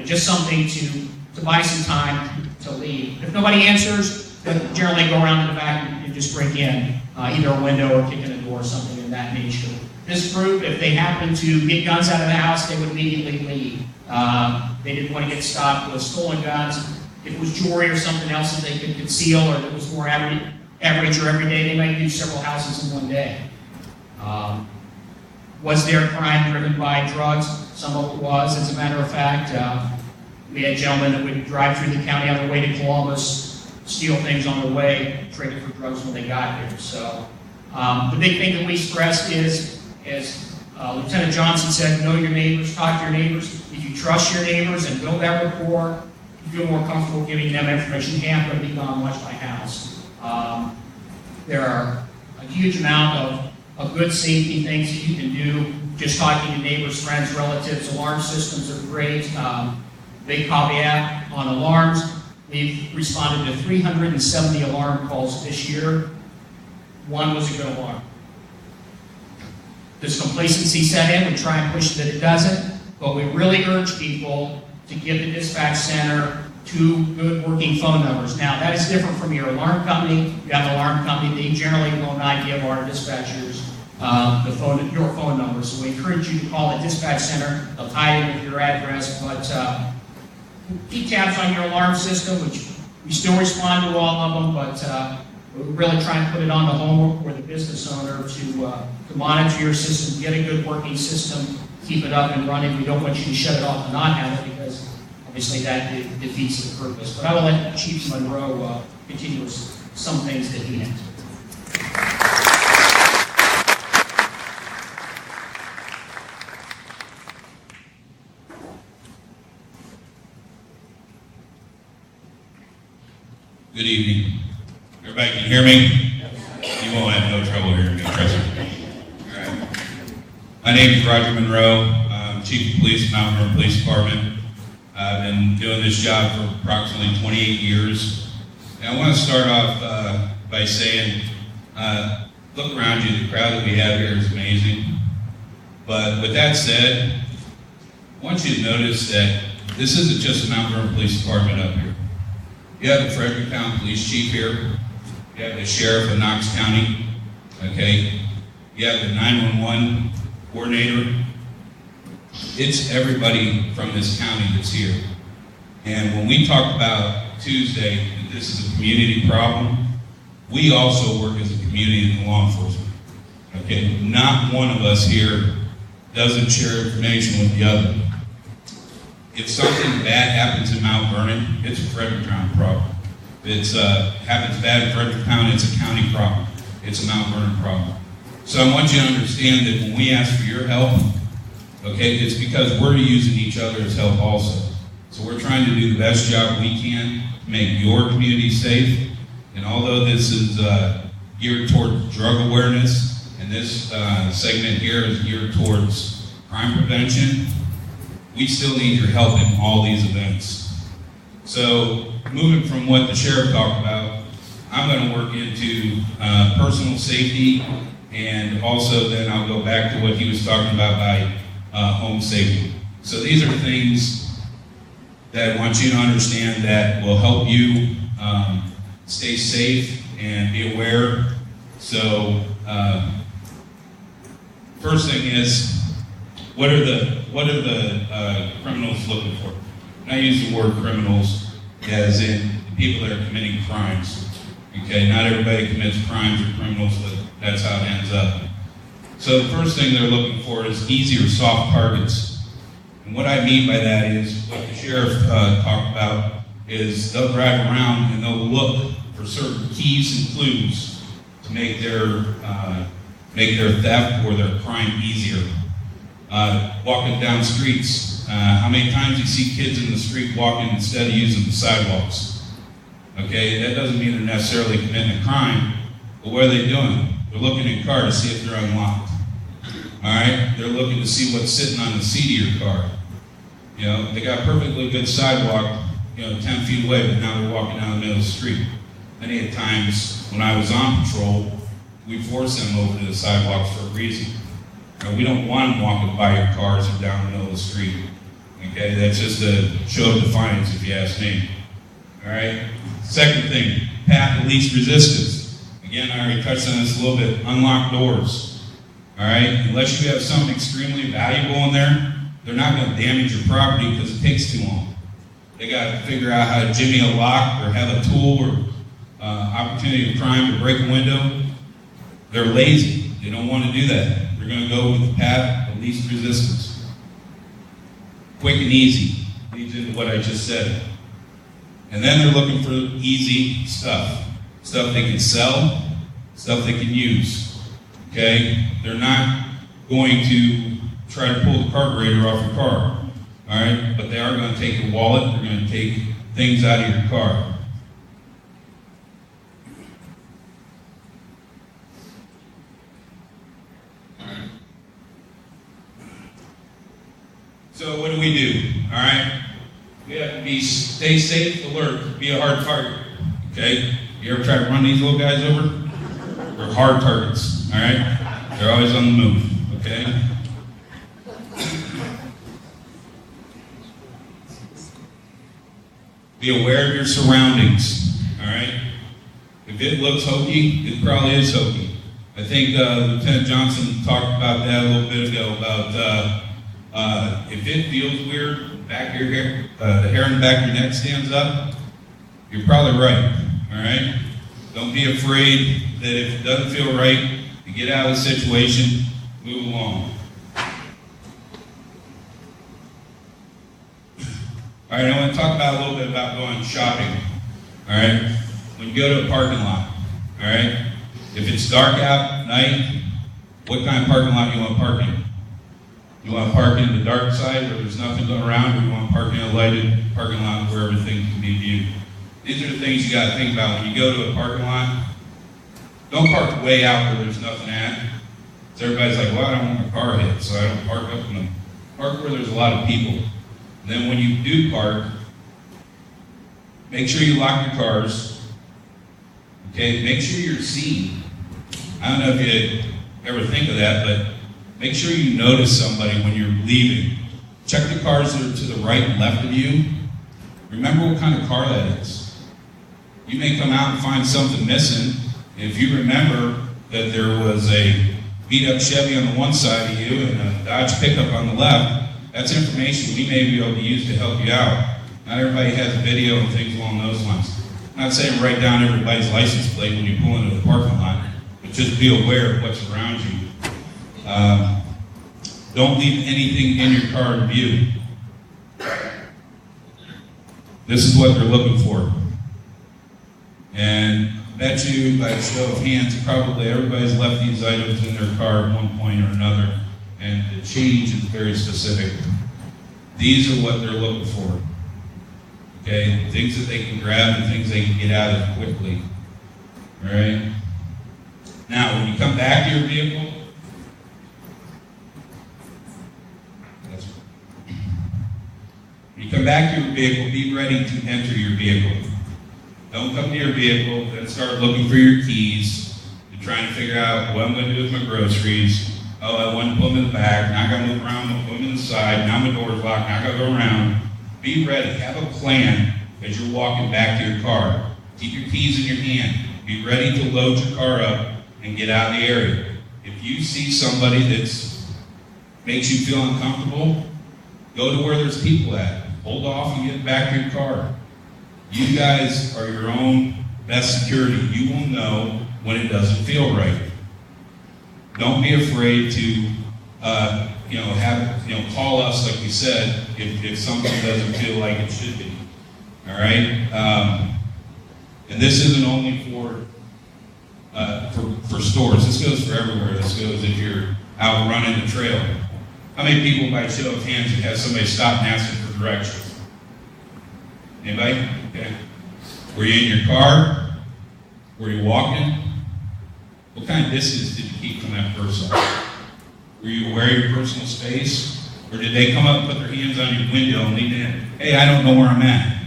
Just something to buy some time to leave. If nobody answers, they'll generally go around to the back and just break in, either a window or kick in a door or something of that nature. This group, if they happened to get guns out of the house, they would immediately leave. They didn't want to get stopped with stolen guns. If it was jewelry or something else that they could conceal, or if it was more average or everyday, they might do several houses in one day. Was there crime driven by drugs? Some of it was, as a matter of fact. We had gentlemen that would drive through the county on their way to Columbus, steal things on the way, trade it for drugs when they got here. So the big thing that we stressed is, as Lieutenant Johnson said, know your neighbors, talk to your neighbors. If you trust your neighbors and build that rapport, you feel more comfortable giving them information. You can't really be gone much by house. There are a huge amount of good safety things that you can do. Just talking to neighbors, friends, relatives. Alarm systems are great. Big caveat on alarms. We've responded to 370 alarm calls this year. One was a good alarm. Does complacency set in? We try and push that it doesn't, but we really urge people to give the dispatch center 2 good working phone numbers. Now, that is different from your alarm company. You have an alarm company, they generally will not give our dispatchers your phone number. So we encourage you to call the dispatch center. They'll tie in with your address, but keep tabs on your alarm system, which we still respond to all of them, but we really try and put it on the home or the business owner to monitor your system, get a good working system, keep it up and running. We don't want you to shut it off and not have it, because obviously that defeats the purpose. But I will let Chief Monroe continue with some things that he had. Good evening. Everybody can hear me? You won't have no trouble hearing me, trust me. All right. My name is Roger Monroe. I'm Chief of Police of Mount Vernon Police Department. I've been doing this job for approximately 28 years. And I want to start off by saying, look around you, the crowd that we have here is amazing. But with that said, I want you to notice that this isn't just the Mount Vernon Police Department up here. You have the Fredericktown Police Chief here. You have the Sheriff of Knox County. Okay. You have the 911 coordinator. It's everybody from this county that's here. And when we talked about Tuesday that this is a community problem, we also work as a community and law enforcement. Okay. Not one of us here doesn't share information with the other. If something bad happens in Mount Vernon, it's a Fredericktown problem. If it happens bad in Fredericktown, it's a county problem. It's a Mount Vernon problem. So I want you to understand that when we ask for your help, okay, it's because we're using each other as help also. So we're trying to do the best job we can to make your community safe. And although this is geared toward drug awareness and this segment here is geared towards crime prevention, we still need your help in all these events. So moving from what the sheriff talked about, I'm going to work into personal safety, and also then I'll go back to what he was talking about by home safety. So these are things that I want you to understand that will help you stay safe and be aware. So first thing is, what are the criminals looking for? And I use the word criminals as in people that are committing crimes. Okay, not everybody commits crimes or criminals, but that's how it ends up. So the first thing they're looking for is easy or soft targets. And what I mean by that is what the sheriff talked about is they'll drive around and they'll look for certain keys and clues to make their theft or their crime easier. Walking down streets, how many times you see kids in the street walking instead of using the sidewalks? Okay, that doesn't mean they're necessarily committing a crime, but what are they doing? They're looking in car to see if they're unlocked. All right, they're looking to see what's sitting on the seat of your car. You know, they got perfectly good sidewalk, 10 feet away, but now they're walking down the middle of the street. Many of times when I was on patrol, we forced them over to the sidewalks for a reason. We don't want them walking by your cars or down the middle of the street. Okay, that's just a show of defiance if you ask me. All right. Second thing, path of least resistance. Again, I already touched on this a little bit. Unlock doors. All right. Unless you have something extremely valuable in there, they're not going to damage your property because it takes too long. They got to figure out how to jimmy a lock or have a tool or opportunity of crime to break a window. They're lazy. They don't want to do that. They're going to go with the path of least resistance. Quick and easy leads into what I just said. And then they're looking for easy stuff. Stuff they can sell, stuff they can use. Okay? They're not going to try to pull the carburetor off your car. All right? But they are going to take your wallet. They're going to take things out of your car. So what do we do? All right? We have to stay safe, alert, be a hard target. Okay? You ever try to run these little guys over? They're hard targets. All right? They're always on the move. Okay? Be aware of your surroundings. All right? If it looks hokey, it probably is hokey. I think Lieutenant Johnson talked about that a little bit ago about if it feels weird, back of your hair, the hair in the back of your neck stands up, you're probably right, all right? Don't be afraid that if it doesn't feel right, to get out of the situation, move along. All right, I want to talk about a little bit about going shopping, all right? When you go to a parking lot, all right? If it's dark out at night, what kind of parking lot do you want to park in? You want to park in the dark side where there's nothing going around, or you want to park in a lighted parking lot where everything can be viewed? These are the things you got to think about when you go to a parking lot. Don't park way out where there's nothing at. So everybody's like, well, I don't want my car hit, so I don't park up in the park where there's a lot of people. And then when you do park, make sure you lock your cars. Okay, make sure you're seen. I don't know if you ever think of that, but make sure you notice somebody when you're leaving. Check the cars that are to the right and left of you. Remember what kind of car that is. You may come out and find something missing. If you remember that there was a beat-up Chevy on the one side of you and a Dodge pickup on the left, that's information we may be able to use to help you out. Not everybody has video and things along those lines. I'm not saying write down everybody's license plate when you pull into the parking lot, but just be aware of what's around you. Don't leave anything in your car in view. This is what they're looking for. And I bet you, by a show of hands, probably everybody's left these items in their car at one point or another, and the change is very specific. These are what they're looking for. Okay? Things that they can grab and things they can get out of quickly. All right? Now, when you come back to your vehicle, when you come back to your vehicle, be ready to enter your vehicle. Don't come to your vehicle, then start looking for your keys and trying to figure out what I'm going to do with my groceries. Oh, I want to put them in the back. Now I got to move around, put them in the side. Now my door's locked. Now I got to go around. Be ready. Have a plan as you're walking back to your car. Keep your keys in your hand. Be ready to load your car up and get out of the area. If you see somebody that makes you feel uncomfortable, go to where there's people at. Hold off and get back to your car. You guys are your own best security. You will know when it doesn't feel right. Don't be afraid to, call us, like we said, if something doesn't feel like it should be. All right? And this isn't only for stores. This goes for everywhere. This goes if you're out running the trail. How many people, by show of hands, would have somebody stop and ask them for directions? Anybody? Okay. Were you in your car? Were you walking? What kind of distance did you keep from that person? Were you aware of your personal space? Or did they come up and put their hands on your window and lean in? Hey, I don't know where I'm at.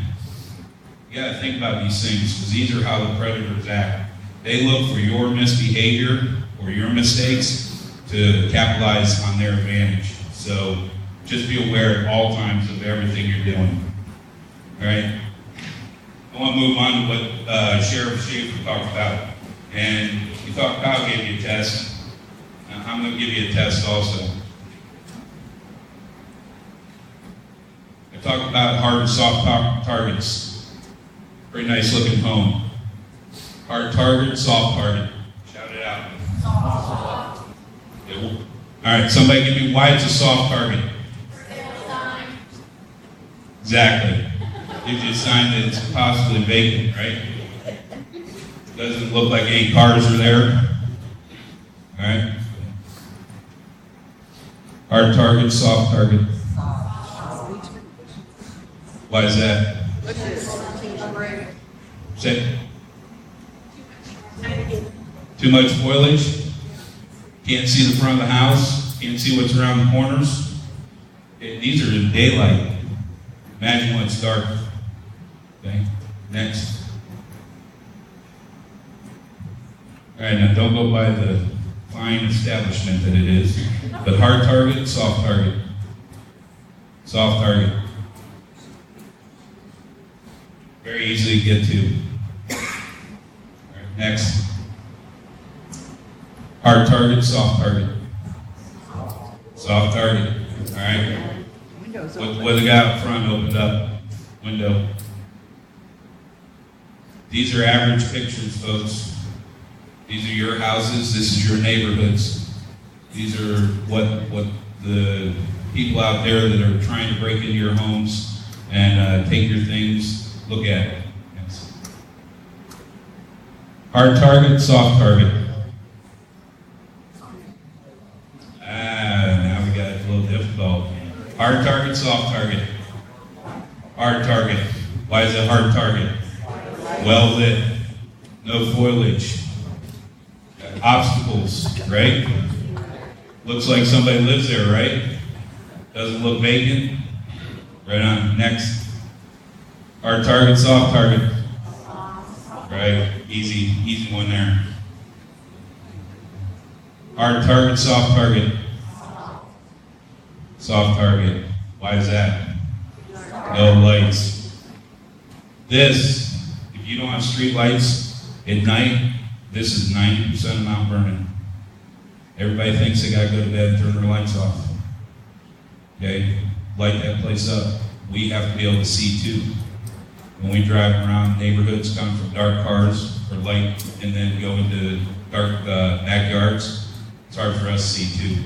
You got to think about these things because these are how the predators act. They look for your misbehavior or your mistakes to capitalize on their advantage. So just be aware at all times of everything you're doing. All right? I want to move on to what Sheriff Schaefer talked about. And he thought Kyle gave you a test. I'm going to give you a test also. I talked about hard and soft targets. Pretty nice looking poem. Hard target, soft target. Shout it out. Soft. Yeah. All right, somebody give me why it's a soft target. Exactly. Gives you a sign that it's possibly vacant, right? Doesn't look like any cars are there. All right. Hard target, soft target. Why is that? Say. Too much foliage. Can't see the front of the house. Can't see what's around the corners. Okay, these are in daylight. Imagine when it's dark. Okay. Next. All right, now don't go by the fine establishment that it is. But hard target, soft target. Soft target. Very easy to get to. All right, next. Hard target, soft target. Soft target. All right. What the guy up front opened up window. These are average pictures, folks. These are your houses. This is your neighborhoods. These are what the people out there that are trying to break into your homes and take your things look at it. Yes. Hard target, soft target. Now we got it a little difficult. Hard target, soft target. Hard target. Why is it hard target? Well lit. No foliage. Obstacles, right? Looks like somebody lives there, right? Doesn't look vacant. Right on. Next. Hard target, soft target. Right. Easy one there. Hard target, soft target. Soft target. Why is that? No lights. This, if you don't have street lights at night, this is 90% of Mount Vernon. Everybody thinks they gotta go to bed and turn their lights off. Okay? Light that place up. We have to be able to see too. When we drive around neighborhoods, come from dark cars or light and then go into dark backyards, it's hard for us to see too.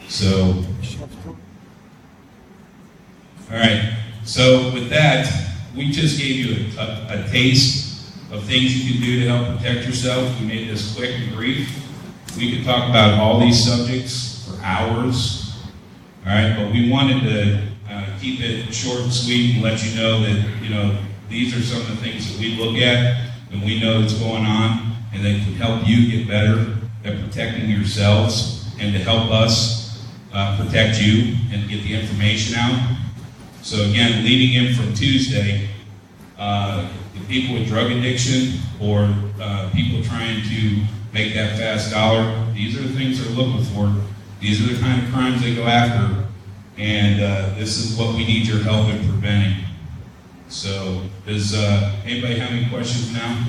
So, all right. So with that, we just gave you a taste of things you can do to help protect yourself. We made this quick and brief. We could talk about all these subjects for hours. All right, but we wanted to keep it short and sweet and let you know that, these are some of the things that we look at and we know that's going on. and that can help you get better at protecting yourselves and to help us protect you and get the information out. So again, leading in from Tuesday, the people with drug addiction or people trying to make that fast dollar, these are the things they're looking for. These are the kind of crimes they go after, and this is what we need your help in preventing. So, does anybody have any questions now?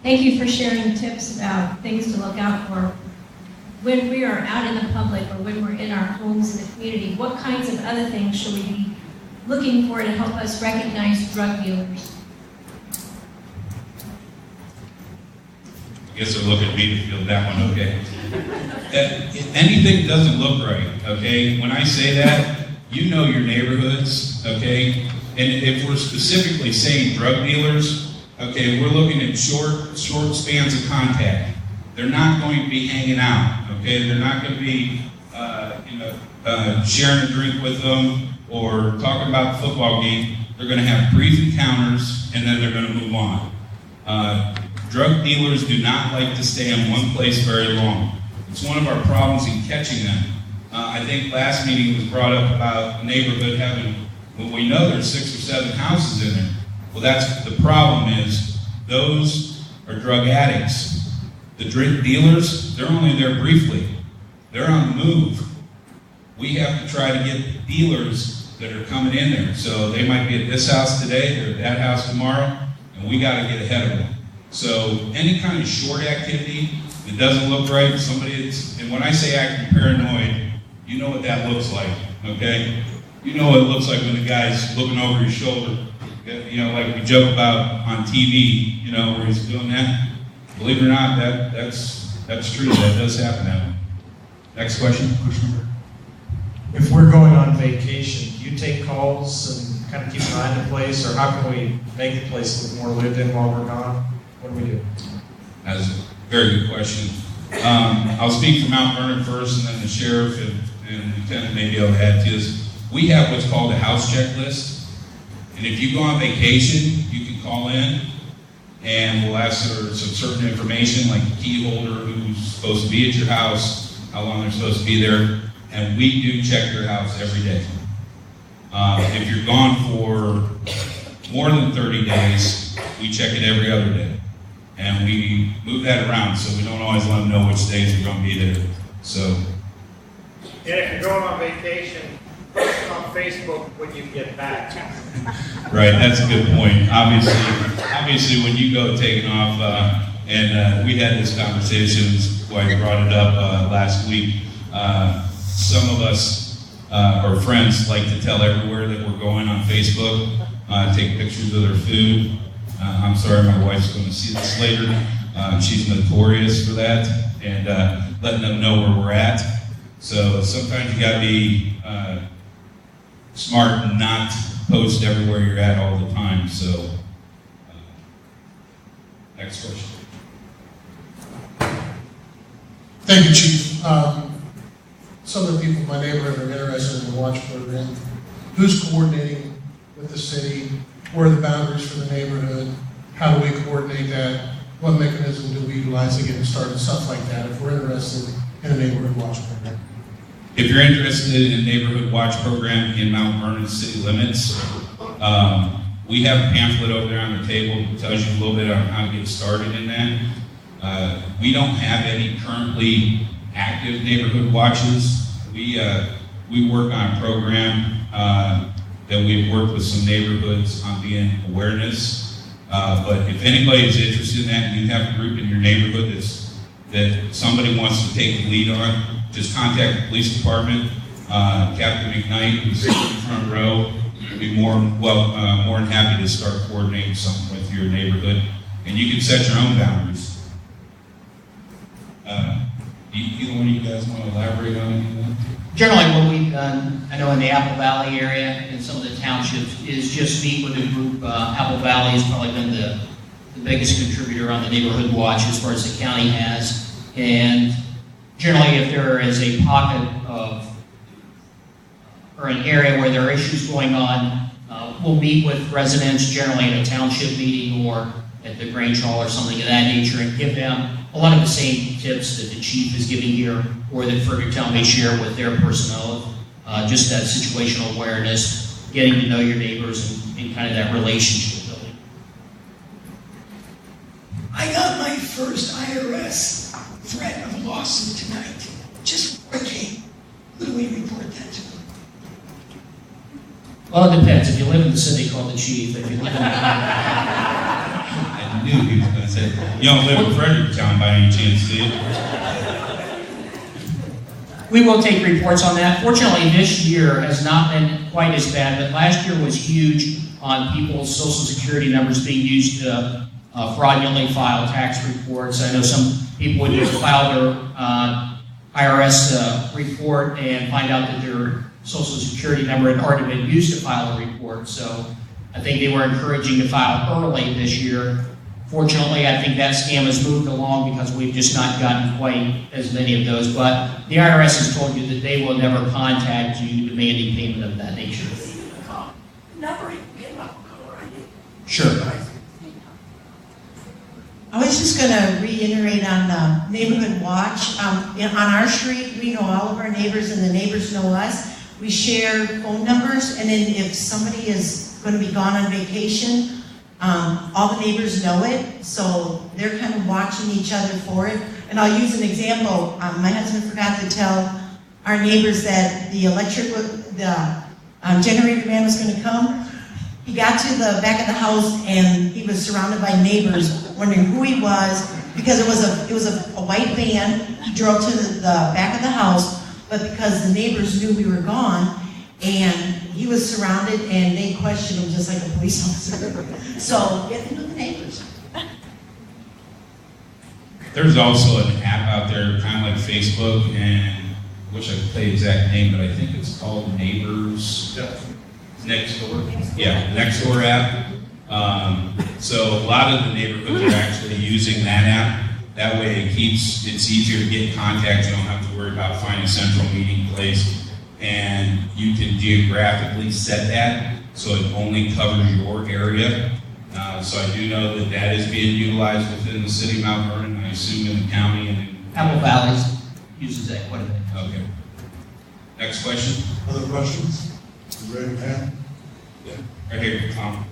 Thank you for sharing tips about things to look out for. When we are out in the public or when we're in our homes in the community, what kinds of other things should we be looking for to help us recognize drug dealers? I guess they're looking at me to field that one, okay? Anything doesn't look right, okay? When I say that, you know your neighborhoods, okay? And if we're specifically saying drug dealers, okay, we're looking at short spans of contact. They're not going to be hanging out, okay? They're not going to be, sharing a drink with them or talking about the football game. They're going to have brief encounters and then they're going to move on. Drug dealers do not like to stay in one place very long. It's one of our problems in catching them. I think last meeting was brought up about a neighborhood having, well, we know there's 6 or 7 houses in there. Well, that's the problem is those are drug addicts. The drug dealers, they're only there briefly. They're on the move. We have to try to get the dealers that are coming in there. So they might be at this house today, they're at that house tomorrow, and we got to get ahead of them. So any kind of short activity that doesn't look right, and when I say acting paranoid, you know what that looks like, okay? You know what it looks like when the guy's looking over his shoulder, like we joke about on TV, where he's doing that. Believe it or not, that's true. That does happen that way. Next question. If we're going on vacation, do you take calls and kind of keep an eye on the place, or how can we make the place look more lived in while we're gone? What do we do? That's a very good question. I'll speak for Mount Vernon first, and then the sheriff and lieutenant may be able to add to this. We have what's called a house checklist. And if you go on vacation, you can call in and we'll ask for some certain information like the key holder, who's supposed to be at your house, how long they're supposed to be there, and we do check your house every day. If you're gone for more than 30 days, we check it every other day. And we move that around so we don't always let them know which days we're going to be there. So. Yeah, if you're going on vacation, post it on Facebook when you get back. Right, that's a good point. Obviously, when you go taking off, and we had this conversation, why I brought it up last week. Some of us, or friends, like to tell everywhere that we're going on Facebook, take pictures of their food. I'm sorry, my wife's going to see this later. She's notorious for that, and letting them know where we're at. So sometimes you got to be smart and not post everywhere you're at all the time. So, next question. Thank you, Chief. Some of the people in my neighborhood are interested in the watch program. Who's coordinating with the city? Where are the boundaries for the neighborhood? How do we coordinate that? What mechanism do we utilize to get it started? Stuff like that, if we're interested in a neighborhood watch program. If you're interested in a neighborhood watch program in Mount Vernon city limits, we have a pamphlet over there on the table that tells you a little bit on how to get started in that. We don't have any currently active neighborhood watches. We work on a program that we've worked with some neighborhoods on being awareness. But if anybody is interested in that and you have a group in your neighborhood that somebody wants to take the lead on, just contact the police department. Captain McKnight, who's in the front row, would be more than happy to start coordinating something with your neighborhood. And you can set your own boundaries. Either one of you guys want to elaborate on anything? Generally, what we've done, I know in the Apple Valley area and some of the townships, is just meet with a group. Apple Valley has probably been the biggest contributor on the neighborhood watch as far as the county has. And generally, if there is a pocket of or an area where there are issues going on, we'll meet with residents generally at a township meeting or at the Grange Hall or something of that nature and give them a lot of the same tips that the chief is giving here or that Fredericktown may share with their personnel. Just that situational awareness, getting to know your neighbors and kind of that relationship building. I got my first IRS threat of lawsuit tonight, just before I came. Who do we report that to? Well, it depends. If you live in the city, call the chief. If you live in I knew he was going to say, you don't live in Fredericktown by any chance, do you? We will take reports on that. Fortunately, this year has not been quite as bad, but last year was huge on people's social security numbers being used to fraudulently file tax reports. I know some people would just file their IRS report and find out that their social security number had already been used to file a report. So I think they were encouraging to file early this year. Fortunately, I think that scam has moved along because we've just not gotten quite as many of those. But the IRS has told you that they will never contact you demanding payment of that nature. Sure. I was just going to reiterate on Neighborhood Watch. On our street, we know all of our neighbors and the neighbors know us. We share phone numbers, and then if somebody is going to be gone on vacation, all the neighbors know it, so they're kind of watching each other for it. And I'll use an example. My husband forgot to tell our neighbors that the generator man was going to come. He got to the back of the house and he was surrounded by neighbors wondering who he was because it was a white van. He drove to the back of the house, but because the neighbors knew we were gone, and he was surrounded and they questioned him just like a police officer. So get to know the neighbors. There's also an app out there, kind of like Facebook, and I wish I could play the exact name, but I think it's called Neighbors Next Door. Yeah, Next Door app. So a lot of the neighborhoods are actually using that app. That way it's easier to get in contact. You don't have to worry about finding a central meeting place. And you can geographically set that so it only covers your area. So I do know that is being utilized within the city of Mount Vernon, I assume in the county. And Apple Valley uses that quite a bit. Okay. Next question. Other questions? You ready, Pam? Yeah. Right here, Tom.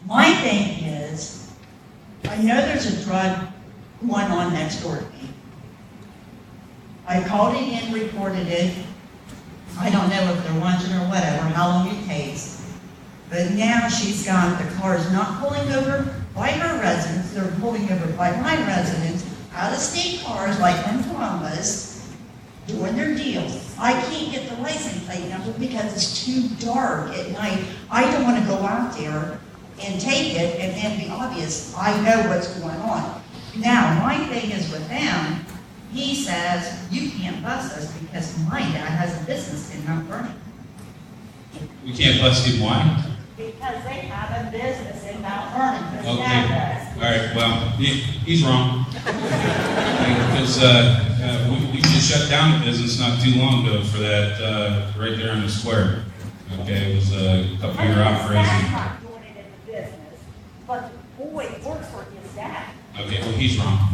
My thing is, I know there's a drug going on next door to me. I called it in, reported it. I don't know if they're watching or whatever, how long it takes. But now she's got the cars not pulling over by her residence, they're pulling over by my residence, out-of-state cars like from Columbus, doing their deal. I can't get the license plate number because it's too dark at night. I don't want to go out there and take it and then be obvious. I know what's going on. Now, my thing is with them, he says, you can't bust us because my dad has a business in Mount Vernon. We can't bust him, why? Because they have a business in Mount Vernon, his Okay. dad All right, well, he's wrong. Because we just shut down the business not too long ago for that right there on the square. Okay, it was a couple-year operation. not doing it in the business, but the boy works for his dad. Okay, well, he's wrong.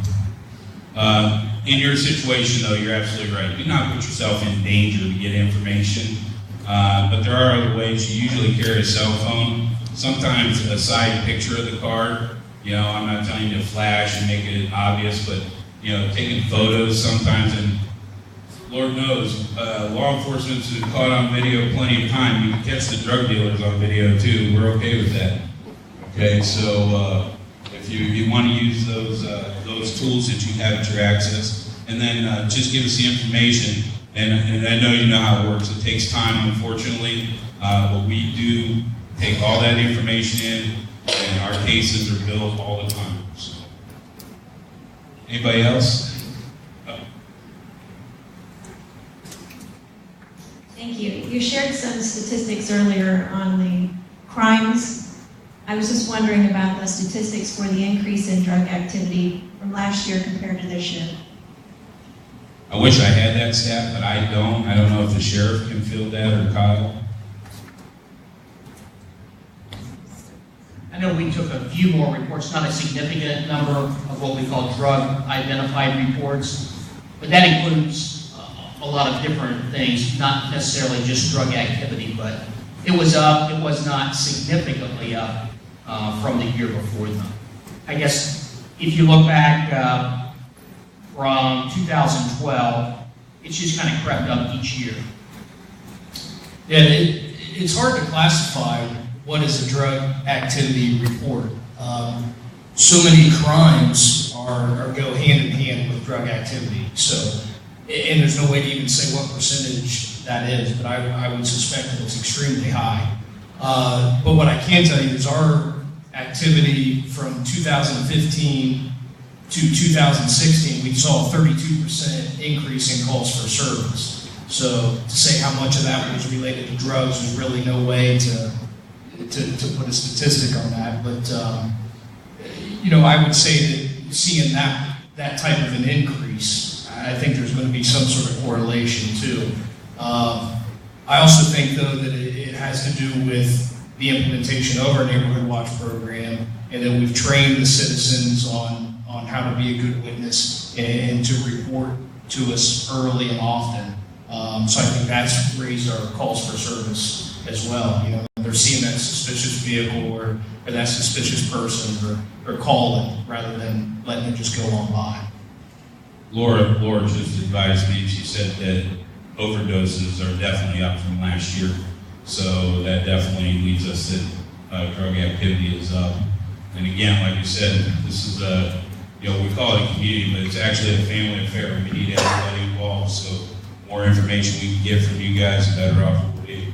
In your situation, though, you're absolutely right. Do not put yourself in danger to get information. But there are other ways. You usually carry a cell phone. Sometimes a side picture of the car. You know, I'm not telling you to flash and make it obvious, but, you know, taking photos sometimes, and Lord knows, law enforcement's been caught on video plenty of time. You can catch the drug dealers on video, too. We're okay with that. Okay, so if you want to use those tools that you have at your access, and then just give us the information. And I know you know how it works. It takes time, unfortunately, but we do take all that information in, and our cases are billed all the time. So. Anybody else? Thank you. you shared some statistics earlier on the crimes. I was just wondering about the statistics for the increase in drug activity from last year compared to this year. I wish I had that stat, but I don't. I don't know if the sheriff can field that or Kyle. I know we took a few more reports, not a significant number of what we call drug identified reports, but that includes a lot of different things, not necessarily just drug activity, but it was up. It was not significantly up from the year before them. I guess if you look back from 2012, it's just kind of crept up each year. Yeah, it's hard to classify what is a drug activity report. So many crimes go hand in hand with drug activity. So, and there's no way to even say what percentage that is, but I would suspect that it's extremely high. But what I can tell you is our activity from 2015 to 2016, we saw a 32% increase in calls for service. So to say how much of that was related to drugs, there's really no way to put a statistic on that. But I would say that seeing that type of an increase, I think there's going to be some sort of correlation too. I also think though that it has to do with the implementation of our Neighborhood Watch program, and that we've trained the citizens on how to be a good witness and to report to us early and often. So I think that's raised our calls for service as well. They're seeing that suspicious vehicle or that suspicious person or calling rather than letting it just go on by. Laura just advised me. She said that overdoses are definitely up from last year. So that definitely leads us that drug activity is up. And again, like you said, this is we call it a community, but it's actually a family affair. We need everybody involved. So the more information we can get from you guys, the better off we'll be.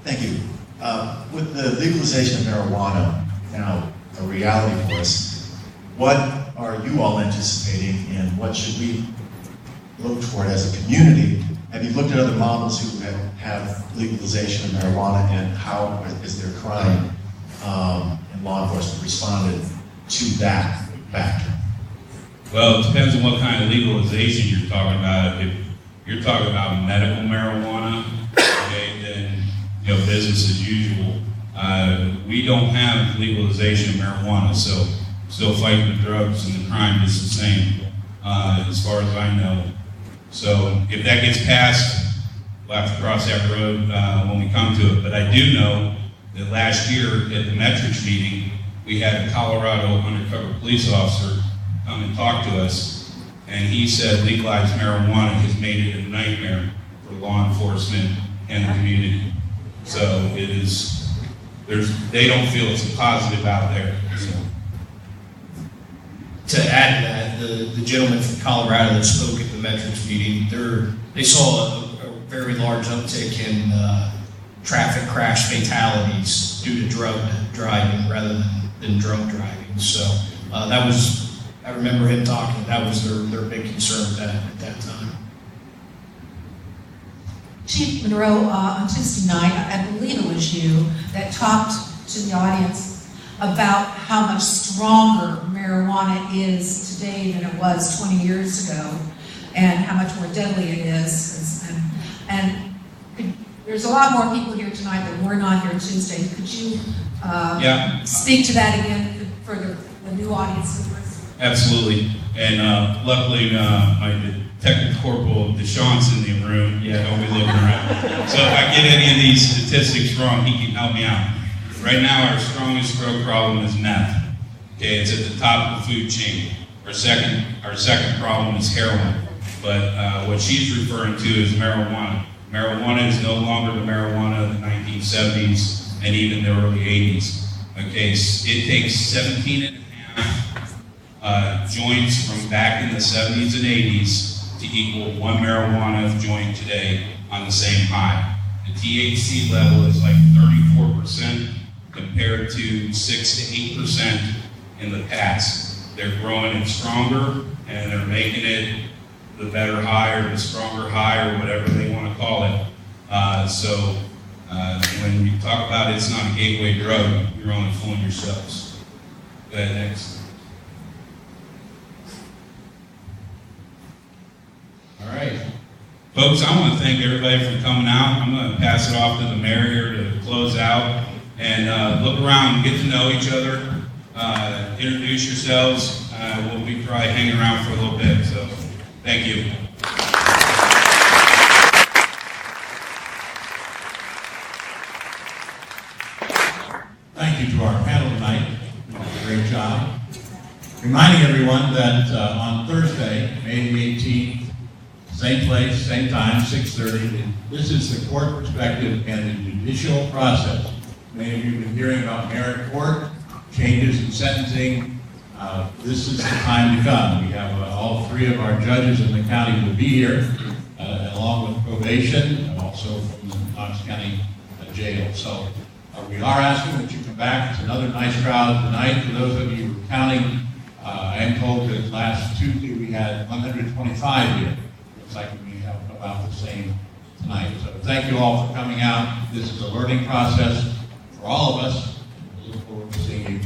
Thank you. With the legalization of marijuana now a reality for us, what are you all anticipating and what should we look toward as a community? Have you looked at other models who have legalization of marijuana and how is their crime and law enforcement responded to that factor? Well, it depends on what kind of legalization you're talking about. If you're talking about medical marijuana, okay, then business as usual. We don't have legalization of marijuana, so still fighting the drugs and the crime is the same, as far as I know. So if that gets passed, we'll have to cross that road when we come to it. But I do know that last year at the Metrics meeting, we had a Colorado undercover police officer come and talk to us, and he said legalized marijuana has made it a nightmare for law enforcement and the community. So it is, they don't feel it's a positive out there. So. To add to that, the gentleman from Colorado that spoke at the Metrics meeting, they saw a very large uptick in traffic crash fatalities due to drug driving rather than drunk driving. So I remember him talking, that was their big concern at that time. Chief Monroe, on Tuesday night, I believe it was you that talked to the audience about how much stronger marijuana is today than it was 20 years ago, and how much more deadly it is. And there's a lot more people here tonight that were not here Tuesday. Could you speak to that again for the new audience members? Absolutely. And luckily, my Detective Corporal Deshaun's in the room. Yeah, don't be looking around. So if I get any of these statistics wrong, he can help me out. Right now, our strongest drug problem is meth. Okay, it's at the top of the food chain. Our second problem is heroin. But what she's referring to is marijuana. Marijuana is no longer the marijuana of the 1970s and even the early 80s. Okay, it takes 17 and a half joints from back in the 70s and 80s to equal one marijuana joint today on the same high. The THC level is like 34% compared to 6 to 8% in the past. They're growing it stronger and they're making it the better high or the stronger high or whatever they want to call it. When you talk about it's not a gateway drug, you're only fooling yourselves. Go ahead, next. All right. Folks, I want to thank everybody for coming out. I'm going to pass it off to the mayor here to close out. And look around, get to know each other, introduce yourselves. We'll be probably hanging around for a little bit, so thank you. Thank you to our panel tonight. Great job. Reminding everyone that on Thursday, May the 18th, same place, same time, 6:30. This is the court perspective and the judicial process. Many of you have been hearing about merit court, changes in sentencing. This is the time to come. We have all three of our judges in the county will be here, along with probation, and also from the Knox County Jail. So we are asking that you come back. It's another nice crowd tonight. For those of you who are counting, I am told that last Tuesday we had 125 here. Looks like we have about the same tonight. So thank you all for coming out. This is a learning process for all of us. We look forward to seeing you